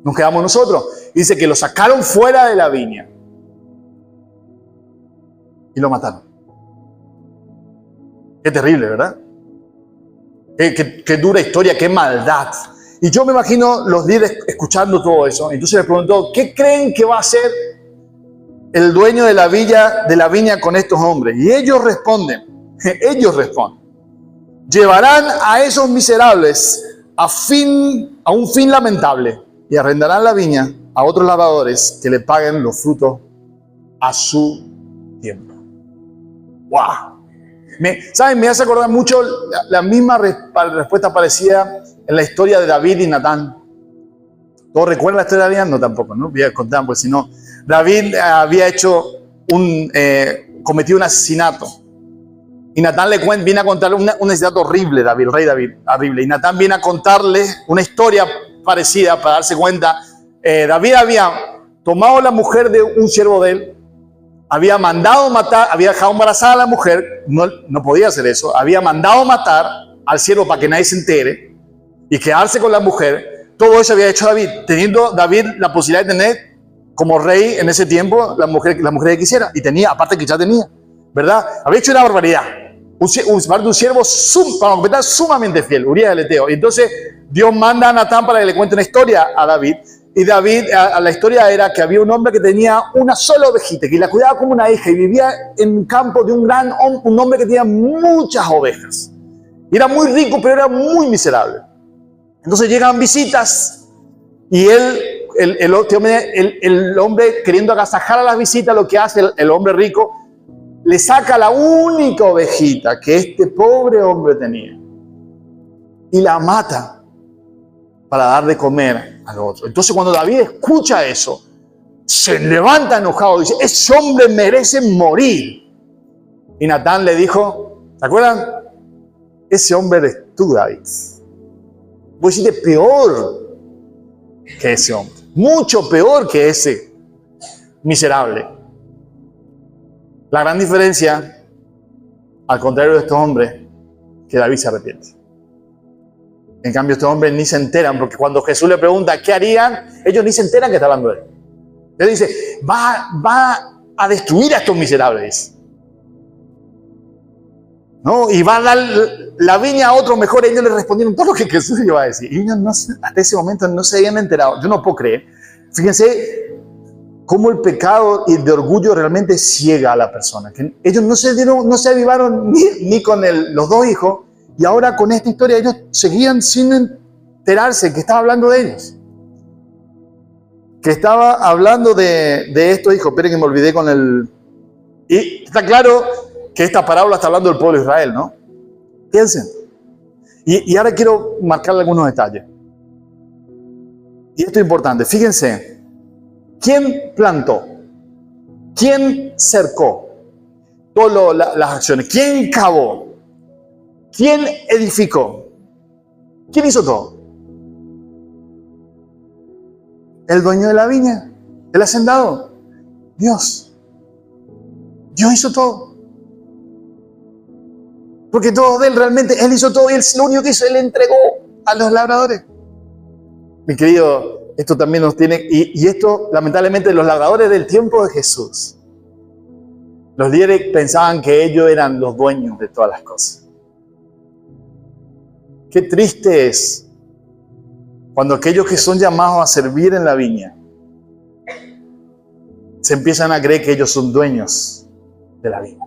nos quedamos nosotros. Y dice que lo sacaron fuera de la viña. y lo mataron. Qué terrible, ¿verdad? Qué dura historia, qué maldad. Y yo me imagino los líderes escuchando todo eso. Entonces les preguntó, ¿qué creen que va a hacer el dueño de la viña con estos hombres? Y ellos responden, llevarán a esos miserables a un fin lamentable y arrendarán la viña a otros labradores que le paguen los frutos a su tiempo. ¡Wow! ¿Saben? Me hace acordar mucho la misma respuesta parecida en la historia de David y Natán. ¿Todos recuerdan la historia de David? No, tampoco, ¿no? Voy a contar, pues si no. David había cometido un asesinato. Y Natán viene a contarle un asesinato horrible, el rey David, horrible. Y Natán viene a contarle una historia parecida para darse cuenta. David había tomado la mujer de un siervo de él, había mandado matar, había dejado embarazada a la mujer, no podía hacer eso, había mandado matar al siervo para que nadie se entere y quedarse con la mujer. Todo eso había hecho David, teniendo David la posibilidad de tener como rey en ese tiempo la mujer que quisiera, y tenía, aparte que ya tenía, ¿verdad? Había hecho una barbaridad. Un siervo para completar sumamente fiel, Urías el Eteo. Y entonces Dios manda a Natán para que le cuente una historia a David. Y la historia era que había un hombre que tenía una sola ovejita, que la cuidaba como una hija, y vivía en un campo de un hombre que tenía muchas ovejas. Y era muy rico, pero era muy miserable. Entonces llegan visitas y el hombre queriendo agasajar a las visitas, lo que hace el hombre rico, le saca la única ovejita que este pobre hombre tenía y la mata para dar de comer al otro. Entonces cuando David escucha eso, se levanta enojado y dice, ese hombre merece morir. Y Natán le dijo, ¿se acuerdan? Ese hombre eres tú, David. Vos hiciste peor que ese hombre, mucho peor que ese miserable. La gran diferencia, al contrario de estos hombres, que David se arrepiente. En cambio, estos hombres ni se enteran, porque cuando Jesús le pregunta qué harían, ellos ni se enteran que está hablando de él. Él dice, va a destruir a estos miserables, ¿no? Y va a dar la viña a otro mejor. Ellos le respondieron todo lo que Jesús iba a decir. Y ellos hasta ese momento no se habían enterado. Yo no puedo creer. Fíjense cómo el pecado y de orgullo realmente ciega a la persona. Que ellos no se avivaron ni con los dos hijos, y ahora con esta historia ellos seguían sin enterarse que estaba hablando de ellos. Que estaba hablando de estos hijos. Esperen que me olvidé con el... Y está claro que esta parábola está hablando del pueblo de Israel, ¿no? Piensen. Y ahora quiero marcarle algunos detalles. Y esto es importante. Fíjense. ¿Quién plantó? ¿Quién cercó todas las acciones? ¿Quién cavó? ¿Quién edificó? ¿Quién hizo todo? El dueño de la viña, el hacendado, Dios. Dios hizo todo. Porque todo de él realmente, él hizo todo, y él lo único que hizo, él le entregó a los labradores. Mi querido, esto también nos tiene, y esto lamentablemente los labradores del tiempo de Jesús, los líderes pensaban que ellos eran los dueños de todas las cosas. Qué triste es cuando aquellos que son llamados a servir en la viña se empiezan a creer que ellos son dueños de la viña.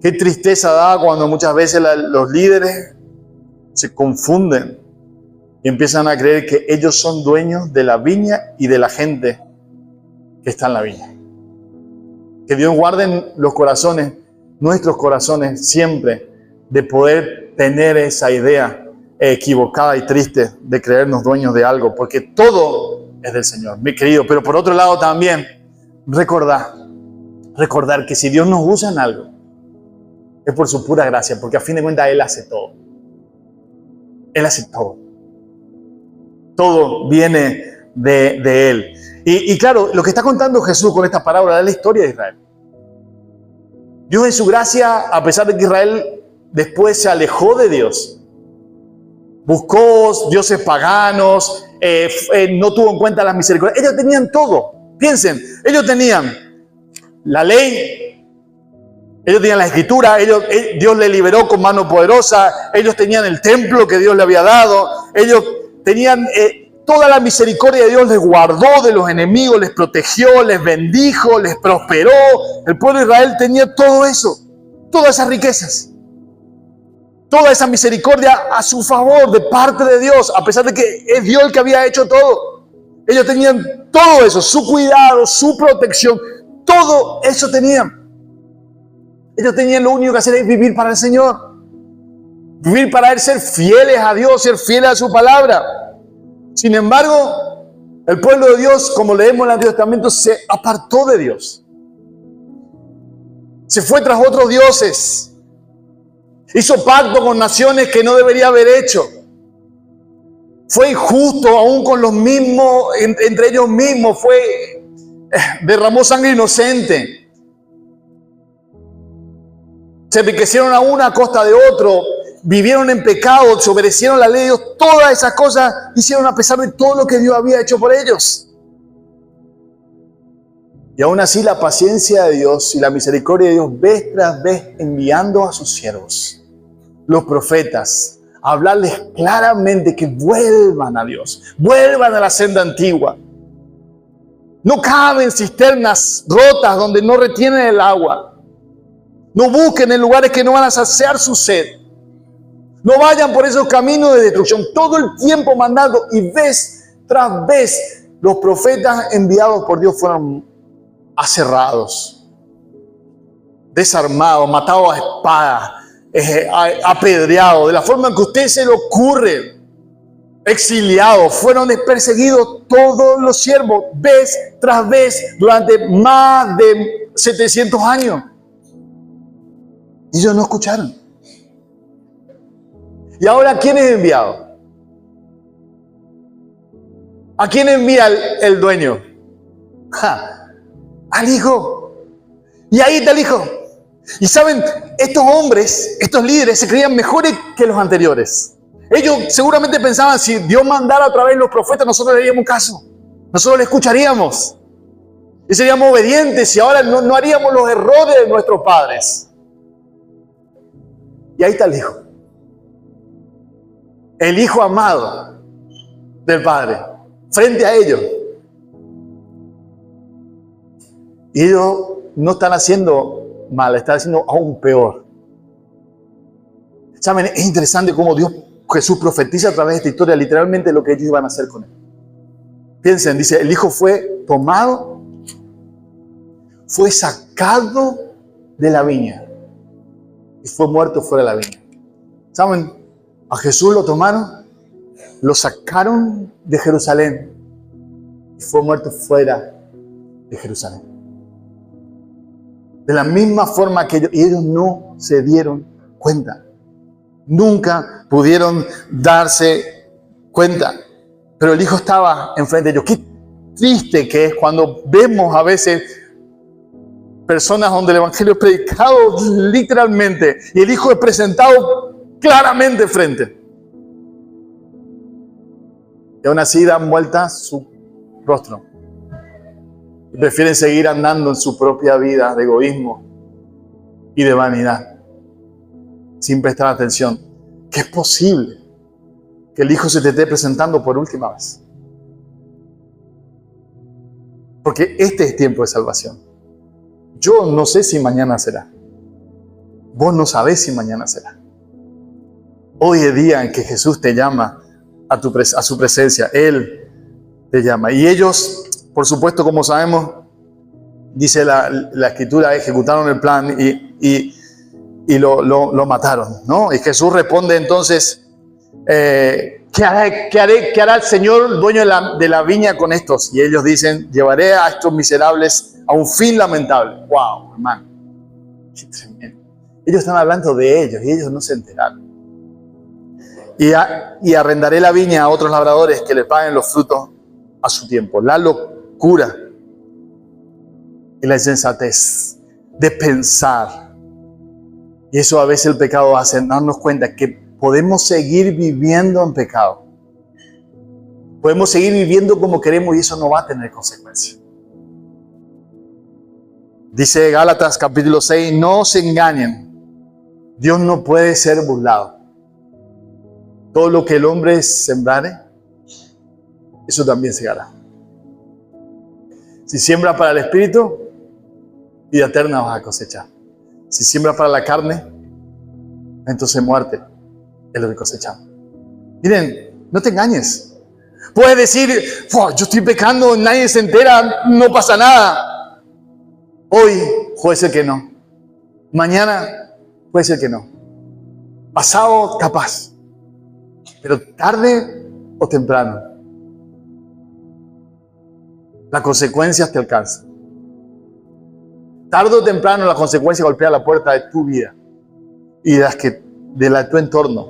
Qué tristeza da cuando muchas veces los líderes se confunden y empiezan a creer que ellos son dueños de la viña y de la gente que está en la viña. Que Dios guarde los corazones, nuestros corazones siempre, de poder tener esa idea equivocada y triste de creernos dueños de algo, porque todo es del Señor, mi querido. Pero por otro lado también, recordar que si Dios nos usa en algo, es por su pura gracia, porque a fin de cuentas Él hace todo. Él hace todo. Todo viene de Él. Y claro, lo que está contando Jesús con esta parábola es la historia de Israel. Dios en su gracia, a pesar de que Israel después se alejó de Dios, buscó dioses paganos, no tuvo en cuenta las misericordias. Ellos tenían todo. Piensen, ellos tenían la ley, ellos tenían la escritura, Dios les liberó con mano poderosa, ellos tenían el templo que Dios le había dado, ellos tenían toda la misericordia de Dios, les guardó de los enemigos, les protegió, les bendijo, les prosperó. El pueblo de Israel tenía todo eso, todas esas riquezas, toda esa misericordia a su favor de parte de Dios, a pesar de que es Dios el que había hecho todo. Ellos tenían todo eso, su cuidado, su protección, todo eso tenían. Ellos tenían lo único que hacer es vivir para el Señor, vivir para Él, ser fieles a Dios, ser fieles a su palabra. Sin embargo, el pueblo de Dios, como leemos en el Antiguo Testamento, se apartó de Dios. Se fue tras otros dioses. Hizo pacto con naciones que no debería haber hecho. Fue injusto aún con los mismos, entre ellos mismos. Derramó sangre inocente. Se enriquecieron a una a costa de otro. Vivieron en pecado, desobedecieron la ley de Dios. Todas esas cosas hicieron a pesar de todo lo que Dios había hecho por ellos. Y aún así la paciencia de Dios y la misericordia de Dios vez tras vez enviando a sus siervos, los profetas, a hablarles claramente que vuelvan a Dios, vuelvan a la senda antigua. No caben cisternas rotas donde no retienen el agua. No busquen en lugares que no van a saciar su sed. No vayan por esos caminos de destrucción. Todo el tiempo mandando, y vez tras vez los profetas enviados por Dios fueron aserrados, desarmados, matados a espada, apedreados, de la forma en que a usted se le ocurre, exiliados. Fueron perseguidos todos los siervos, vez tras vez, durante más de 700 años. Y ellos no escucharon. ¿Y ahora quién es enviado? ¿A quién envía el dueño? Al hijo. Y ahí está el hijo. Y saben, estos hombres, estos líderes se creían mejores que los anteriores. Ellos seguramente pensaban, si Dios mandara otra vez los profetas, nosotros le haríamos caso. Nosotros le escucharíamos. Y seríamos obedientes y ahora no haríamos los errores de nuestros padres. Y ahí está el hijo. El hijo amado del Padre, frente a ellos. Y ellos no están haciendo mal, están haciendo aún peor. ¿Saben? Es interesante cómo Jesús profetiza a través de esta historia literalmente lo que ellos iban a hacer con él. Piensen, dice, el hijo fue tomado, fue sacado de la viña y fue muerto fuera de la viña. ¿Saben? A Jesús lo tomaron, lo sacaron de Jerusalén y fue muerto fuera de Jerusalén. De la misma forma que ellos no se dieron cuenta. Nunca pudieron darse cuenta. Pero el hijo estaba enfrente de ellos. Qué triste que es cuando vemos a veces personas donde el evangelio es predicado literalmente y el hijo es presentado claramente frente. Y aún así dan vuelta su rostro. Y prefieren seguir andando en su propia vida de egoísmo y de vanidad, sin prestar atención. ¿Qué es posible que el hijo se te esté presentando por última vez? Porque este es tiempo de salvación. Yo no sé si mañana será. Vos no sabés si mañana será. Hoy es día en que Jesús te llama a su presencia. Él te llama. Y ellos, por supuesto, como sabemos, dice la Escritura, ejecutaron el plan y lo mataron, ¿no? Y Jesús responde entonces, ¿qué hará el Señor, dueño de la viña, con estos? Y ellos dicen, llevaré a estos miserables a un fin lamentable. ¡Wow, hermano! Qué tremendo. Ellos están hablando de ellos y ellos no se enteraron. Y arrendaré la viña a otros labradores que le paguen los frutos a su tiempo. La locura y la insensatez de pensar. Y eso a veces el pecado hace darnos cuenta que podemos seguir viviendo en pecado. Podemos seguir viviendo como queremos y eso no va a tener consecuencias. Dice Gálatas capítulo 6, no se engañen. Dios no puede ser burlado. Todo lo que el hombre sembrare, eso también segará. Si siembra para el espíritu, vida eterna vas a cosechar. Si siembra para la carne, entonces muerte es lo que cosechamos. Miren, no te engañes. Puedes decir, yo estoy pecando, nadie se entera, no pasa nada. Hoy puede ser que no. Mañana puede ser que no. Pasado, capaz. Pero tarde o temprano, las consecuencias te alcanzan. Tarde o temprano, la consecuencia golpea la puerta de tu vida y de tu entorno.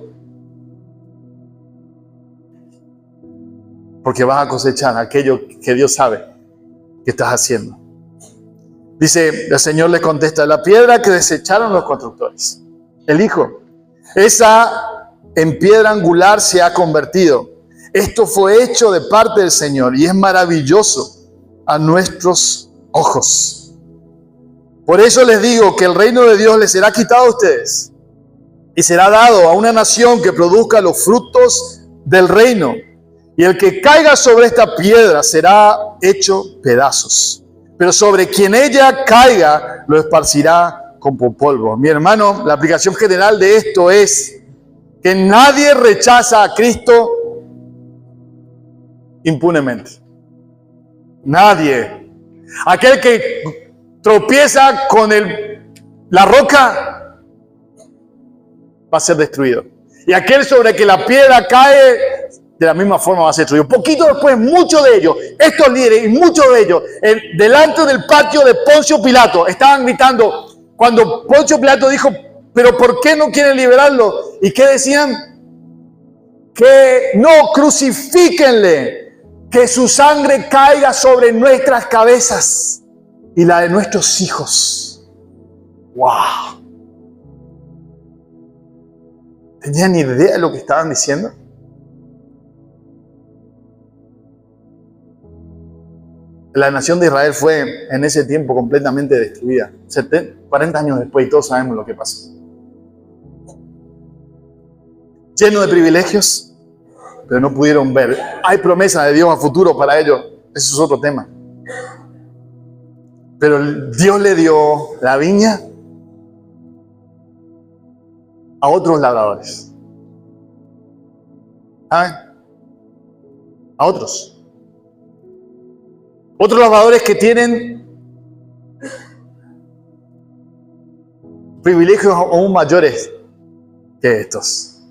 Porque vas a cosechar aquello que Dios sabe que estás haciendo. Dice, el Señor le contesta, la piedra que desecharon los constructores, el Hijo, esa en piedra angular se ha convertido. Esto fue hecho de parte del Señor y es maravilloso a nuestros ojos. Por eso les digo que el reino de Dios les será quitado a ustedes y será dado a una nación que produzca los frutos del reino. Y el que caiga sobre esta piedra será hecho pedazos. Pero sobre quien ella caiga, lo esparcirá como polvo. Mi hermano, la aplicación general de esto es que nadie rechaza a Cristo impunemente. Nadie. Aquel que tropieza con la roca va a ser destruido. Y aquel sobre que la piedra cae, de la misma forma va a ser destruido. Poquito después, muchos de ellos, estos líderes y muchos de ellos, delante del patio de Poncio Pilato, estaban gritando, cuando Poncio Pilato dijo, pero ¿por qué no quieren liberarlo? ¿Y qué decían? Que no, crucifíquenle, que su sangre caiga sobre nuestras cabezas y la de nuestros hijos. ¡Wow! ¿Tenían idea de lo que estaban diciendo? La nación de Israel fue en ese tiempo completamente destruida. 40 años después y todos sabemos lo que pasó. Lleno de privilegios, pero no pudieron ver. Hay promesa de Dios a futuro para ellos. Eso es otro tema. Pero Dios le dio la viña a otros labradores. ¿Saben? A otros. Otros labradores que tienen privilegios aún mayores que estos,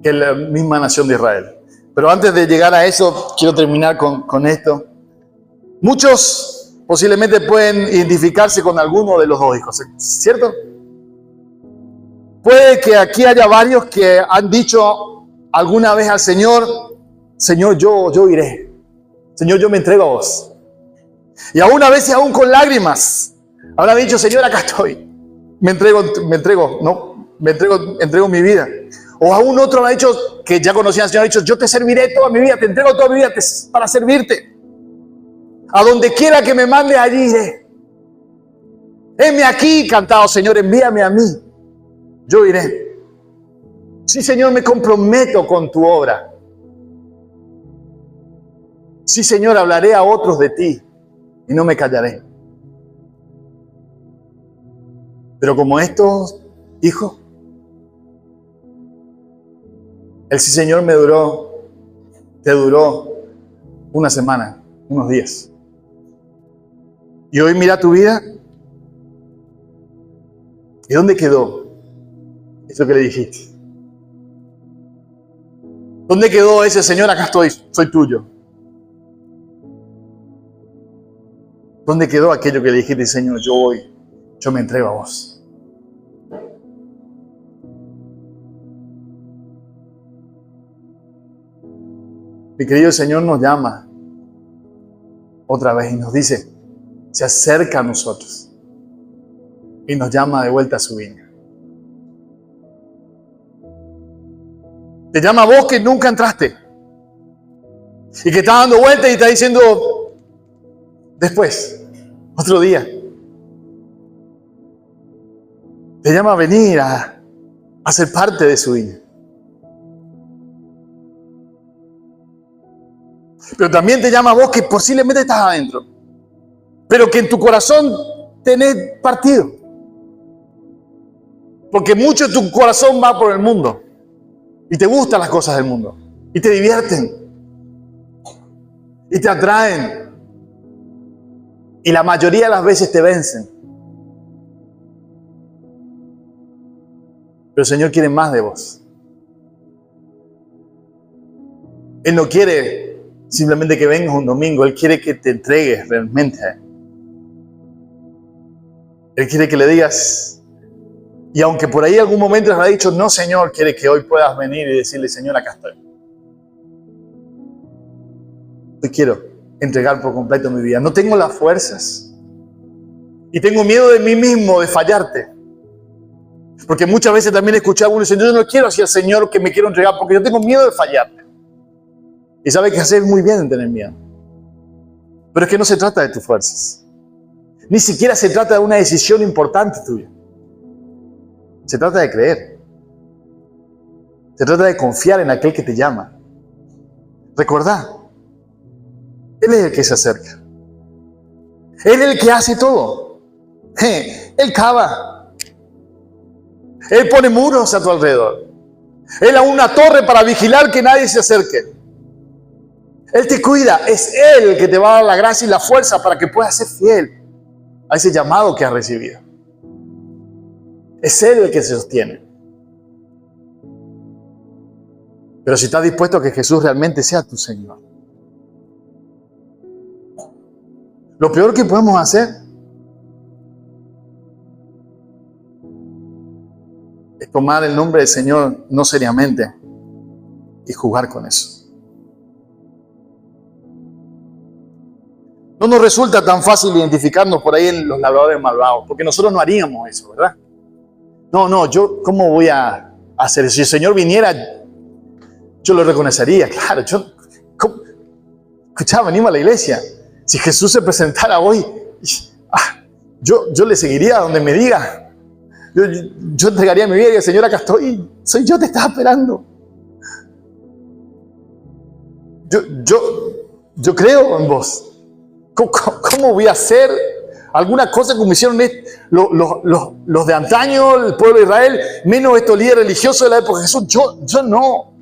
que la misma nación de Israel. Pero antes de llegar a eso, quiero terminar con esto. Muchos posiblemente pueden identificarse con alguno de los dos hijos, ¿cierto? Puede que aquí haya varios que han dicho alguna vez al Señor, Señor, yo iré. Señor, yo me entrego a vos. Y aún a veces, aún con lágrimas, habrán dicho, Señor, acá estoy. Entrego mi vida. O aún otro ha dicho, que ya conocían al Señor, ha dicho, yo te serviré toda mi vida, te entrego toda mi vida para servirte. A donde quiera que me mande, allí iré. Heme aquí, cantado, Señor, envíame a mí. Yo iré. Sí, Señor, me comprometo con tu obra. Sí, Señor, hablaré a otros de ti y no me callaré. Pero como estos hijos, el sí, Señor, te duró una semana, unos días. Y hoy mira tu vida. ¿Y dónde quedó eso que le dijiste? ¿Dónde quedó ese Señor? Acá estoy, soy tuyo. ¿Dónde quedó aquello que le dijiste, Señor, yo me entrego a vos? Mi querido Señor nos llama otra vez y nos dice, se acerca a nosotros y nos llama de vuelta a su viña. Te llama a vos que nunca entraste y que está dando vueltas y está diciendo, después, otro día. Te llama a venir a ser parte de su viña. Pero también te llama a vos que posiblemente estás adentro, pero que en tu corazón tenés partido. Porque mucho de tu corazón va por el mundo y te gustan las cosas del mundo y te divierten y te atraen y la mayoría de las veces te vencen. Pero el Señor quiere más de vos. Él no quiere simplemente que vengas un domingo. Él quiere que te entregues realmente a Él. Él quiere que le digas, y aunque por ahí algún momento les ha dicho, no Señor, quiere que hoy puedas venir y decirle, Señor, acá estoy. Hoy quiero entregar por completo mi vida. No tengo las fuerzas. Y tengo miedo de mí mismo, de fallarte. Porque muchas veces también escuché a algunos diciendo, yo no quiero hacia el Señor que me quiero entregar porque yo tengo miedo de fallarte. Y sabe que hacer muy bien en tener miedo. Pero es que no se trata de tus fuerzas. Ni siquiera se trata de una decisión importante tuya. Se trata de creer. Se trata de confiar en aquel que te llama. Recordá, Él es el que se acerca. Él es el que hace todo. Él cava. Él pone muros a tu alrededor. Él a una torre para vigilar que nadie se acerque. Él te cuida. Es Él el que te va a dar la gracia y la fuerza para que puedas ser fiel a ese llamado que has recibido. Es Él el que se sostiene. Pero si estás dispuesto a que Jesús realmente sea tu Señor. Lo peor que podemos hacer es tomar el nombre del Señor no seriamente y jugar con eso. No nos resulta tan fácil identificarnos por ahí en los labradores malvados, porque nosotros no haríamos eso, ¿verdad? No, yo, ¿cómo voy a hacer eso? Si el Señor viniera, yo lo reconocería, claro. Escuchá, venimos a la iglesia. Si Jesús se presentara hoy, yo le seguiría a donde me diga. Yo entregaría mi vida y diría, Señor, acá estoy, soy yo, te estaba esperando. Yo creo en vos. ¿Cómo voy a hacer alguna cosa como hicieron los de antaño, el pueblo de Israel, menos estos líderes religiosos de la época de Jesús? Yo no.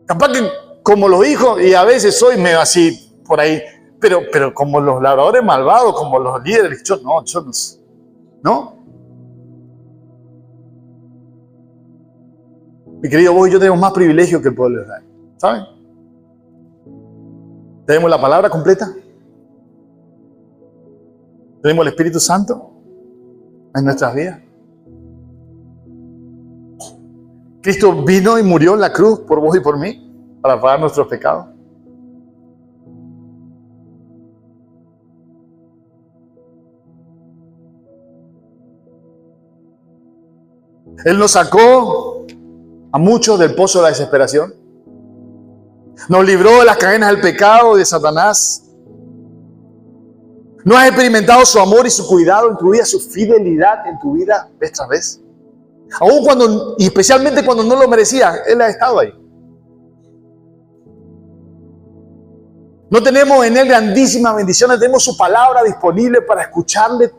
Capaz que como los hijos, y a veces soy medio así por ahí, pero como los labradores malvados, como los líderes, yo no. ¿No? Mi querido, vos y yo tenemos más privilegio que el pueblo de Israel. ¿Saben? Tenemos la palabra completa. Tenemos el Espíritu Santo en nuestras vidas. Cristo vino y murió en la cruz por vos y por mí para pagar nuestros pecados. Él nos sacó a muchos del pozo de la desesperación. Nos libró de las cadenas del pecado y de Satanás. ¿No has experimentado su amor y su cuidado en tu vida, su fidelidad en tu vida vez tras vez? Aún cuando, y especialmente cuando no lo merecía, Él ha estado ahí. No tenemos en Él grandísimas bendiciones, tenemos su palabra disponible para escucharle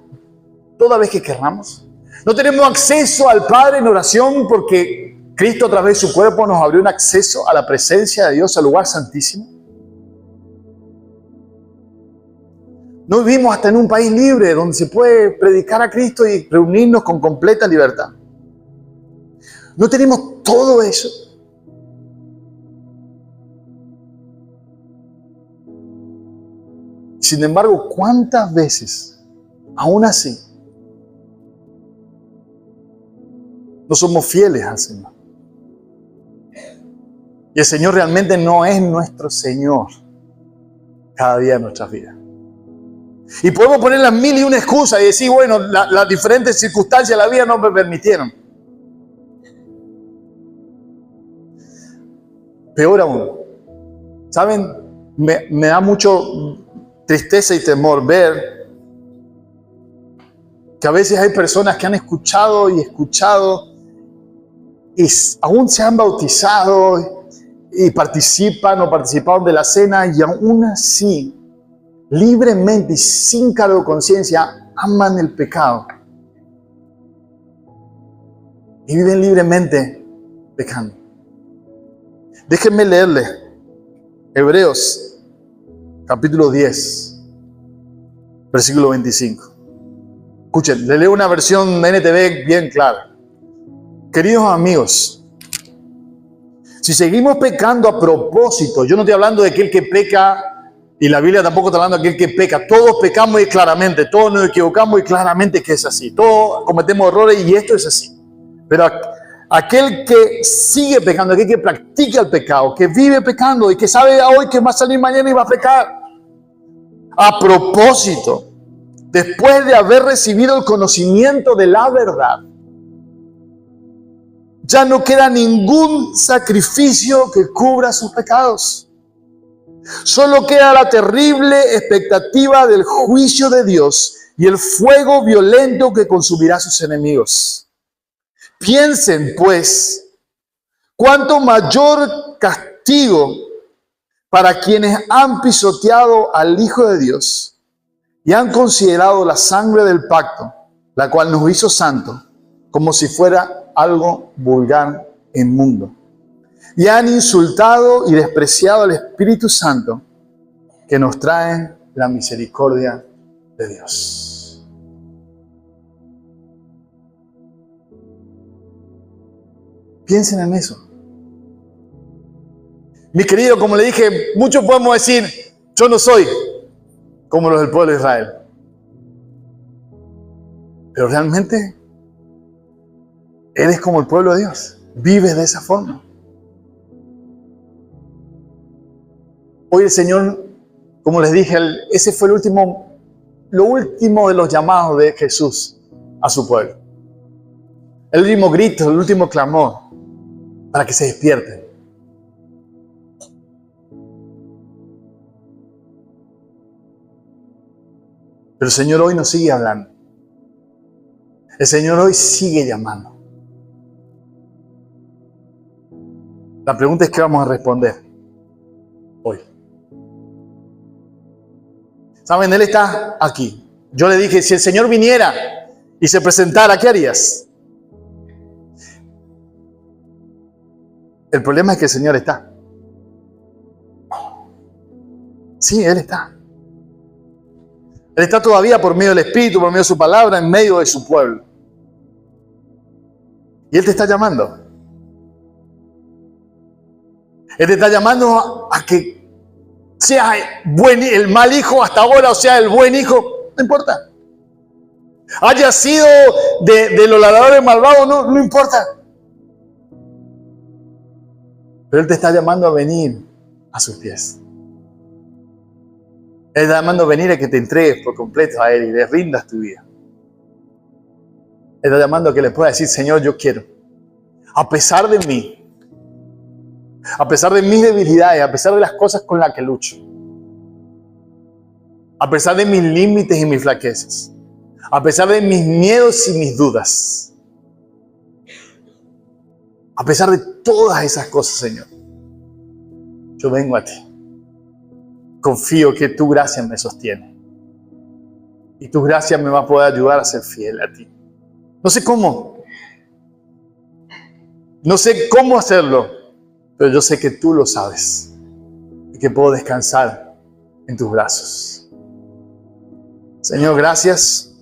toda vez que querramos. No tenemos acceso al Padre en oración porque Cristo a través de su cuerpo nos abrió un acceso a la presencia de Dios, al lugar santísimo. No vivimos hasta en un país libre donde se puede predicar a Cristo y reunirnos con completa libertad. No tenemos todo eso. Sin embargo, ¿cuántas veces, aún así, no somos fieles al Señor? Y el Señor realmente no es nuestro Señor cada día de nuestras vidas. Y podemos poner las mil y una excusas y decir, bueno, las diferentes circunstancias de la vida no me permitieron. Peor aún, ¿saben? Me da mucho tristeza y temor ver Que a veces hay personas que han escuchado y escuchado y aún se han bautizado y participan o participaron de la cena y aún así, libremente y sin cargo de conciencia, aman el pecado y viven libremente pecando. Déjenme leerle Hebreos capítulo 10, versículo 25. Escuchen, le leo una versión de NTV bien clara. Queridos amigos, si seguimos pecando a propósito, yo no estoy hablando de aquel que peca, y la Biblia tampoco está hablando de aquel que peca. Todos pecamos y claramente, todos nos equivocamos y claramente que es así. Todos cometemos errores y esto es así. Pero aquel que sigue pecando, aquel que practica el pecado, que vive pecando y que sabe hoy que va a salir mañana y va a pecar, a propósito, después de haber recibido el conocimiento de la verdad, ya no queda ningún sacrificio que cubra sus pecados. Solo queda la terrible expectativa del juicio de Dios y el fuego violento que consumirá a sus enemigos. Piensen, pues, cuánto mayor castigo para quienes han pisoteado al Hijo de Dios y han considerado la sangre del pacto, la cual nos hizo santos, como si fuera algo vulgar e inmundo. Y han insultado y despreciado al Espíritu Santo que nos trae la misericordia de Dios. Piensen en eso. Mi querido, como le dije, muchos podemos decir, yo no soy como los del pueblo de Israel. Pero realmente eres como el pueblo de Dios. Vives de esa forma. Hoy el Señor, como les dije, ese fue lo último de los llamados de Jesús a su pueblo. El último grito, el último clamor para que se despierten. Pero el Señor hoy nos sigue hablando. El Señor hoy sigue llamando. La pregunta es qué vamos a responder hoy. ¿Saben? Él está aquí. Yo le dije, si el Señor viniera y se presentara, ¿qué harías? El problema es que el Señor está. Sí, Él está. Él está todavía por medio del Espíritu, por medio de su palabra, en medio de su pueblo. Y Él te está llamando. Él te está llamando a que sea el mal hijo hasta ahora, o sea, el buen hijo, no importa. Haya sido de los ladrones malvados, no importa. Pero Él te está llamando a venir a sus pies. Él está llamando a venir a que te entregues por completo a Él y le rindas tu vida. Él está llamando a que le puedas decir, Señor, yo quiero. A pesar de mí, a pesar de mis debilidades, a pesar de las cosas con las que lucho, a pesar de mis límites y mis flaquezas, a pesar de mis miedos y mis dudas, a pesar de todas esas cosas, Señor, yo vengo a ti. Confío que tu gracia me sostiene y tu gracia me va a poder ayudar a ser fiel a ti. No sé cómo, no sé cómo hacerlo, pero yo sé que tú lo sabes y que puedo descansar en tus brazos. Señor, gracias